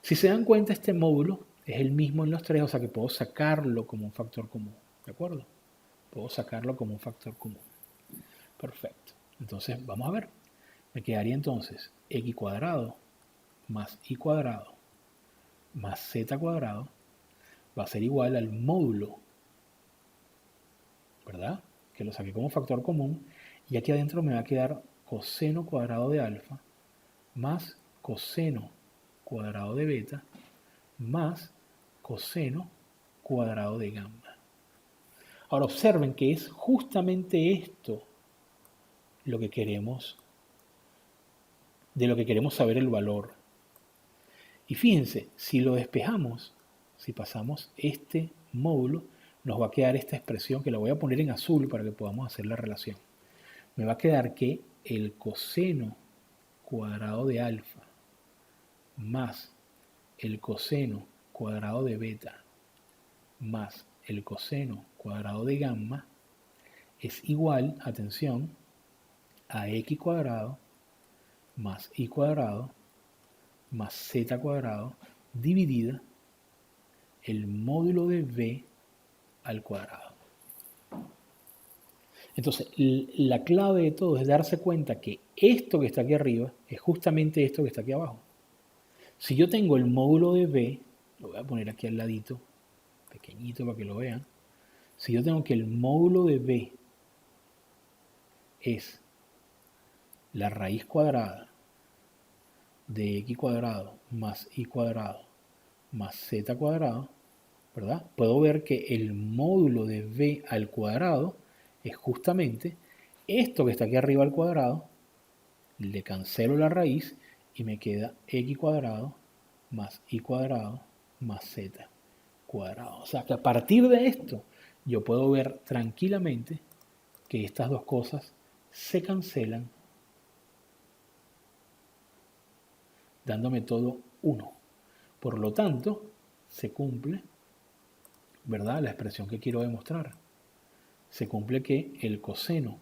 Si se dan cuenta, este módulo es el mismo en los tres, o sea que puedo sacarlo como un factor común. ¿De acuerdo? Puedo sacarlo como un factor común. Perfecto. Entonces, vamos a ver. Me quedaría entonces x cuadrado más y cuadrado más z cuadrado va a ser igual al módulo, ¿verdad? Que lo saqué como factor común. Y aquí adentro me va a quedar coseno cuadrado de alfa más coseno cuadrado de beta más coseno cuadrado de gamma. Ahora observen que es justamente esto lo que queremos, de lo que queremos saber el valor. Y fíjense, si lo despejamos, si pasamos este módulo, nos va a quedar esta expresión que la voy a poner en azul para que podamos hacer la relación. Me va a quedar que el coseno cuadrado de alfa más el coseno cuadrado de beta más el coseno cuadrado de gamma es igual, atención, a x cuadrado más y cuadrado más z cuadrado dividida el módulo de b al cuadrado. Entonces, la clave de todo es darse cuenta que esto que está aquí arriba es justamente esto que está aquí abajo. Si yo tengo el módulo de b, lo voy a poner aquí al ladito, pequeñito para que lo vean. Si yo tengo que el módulo de b es la raíz cuadrada de x cuadrado más y cuadrado más z cuadrado, ¿verdad? Puedo ver que el módulo de b al cuadrado es justamente esto que está aquí arriba al cuadrado, le cancelo la raíz y me queda x cuadrado más y cuadrado más z cuadrado. O sea que a partir de esto yo puedo ver tranquilamente que estas dos cosas se cancelan dándome todo 1. Por lo tanto, se cumple, ¿verdad?, la expresión que quiero demostrar. Se cumple que el coseno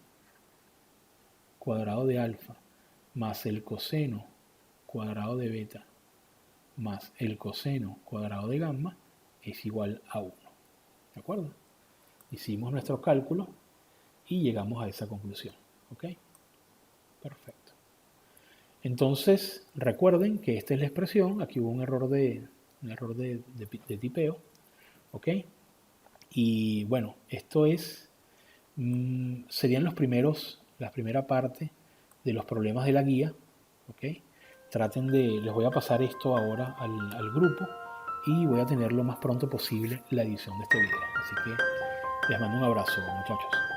cuadrado de alfa más el coseno cuadrado de beta más el coseno cuadrado de gamma es igual a 1. ¿De acuerdo? Hicimos nuestros cálculos y llegamos a esa conclusión. ¿Ok? Perfecto. Entonces, recuerden que esta es la expresión. Aquí hubo un error de tipeo. ¿Ok? Y bueno, esto es serían la primera parte de los problemas de la guía. ¿Ok? Les voy a pasar esto ahora al grupo y voy a tener lo más pronto posible la edición de este video. Así que les mando un abrazo, muchachos.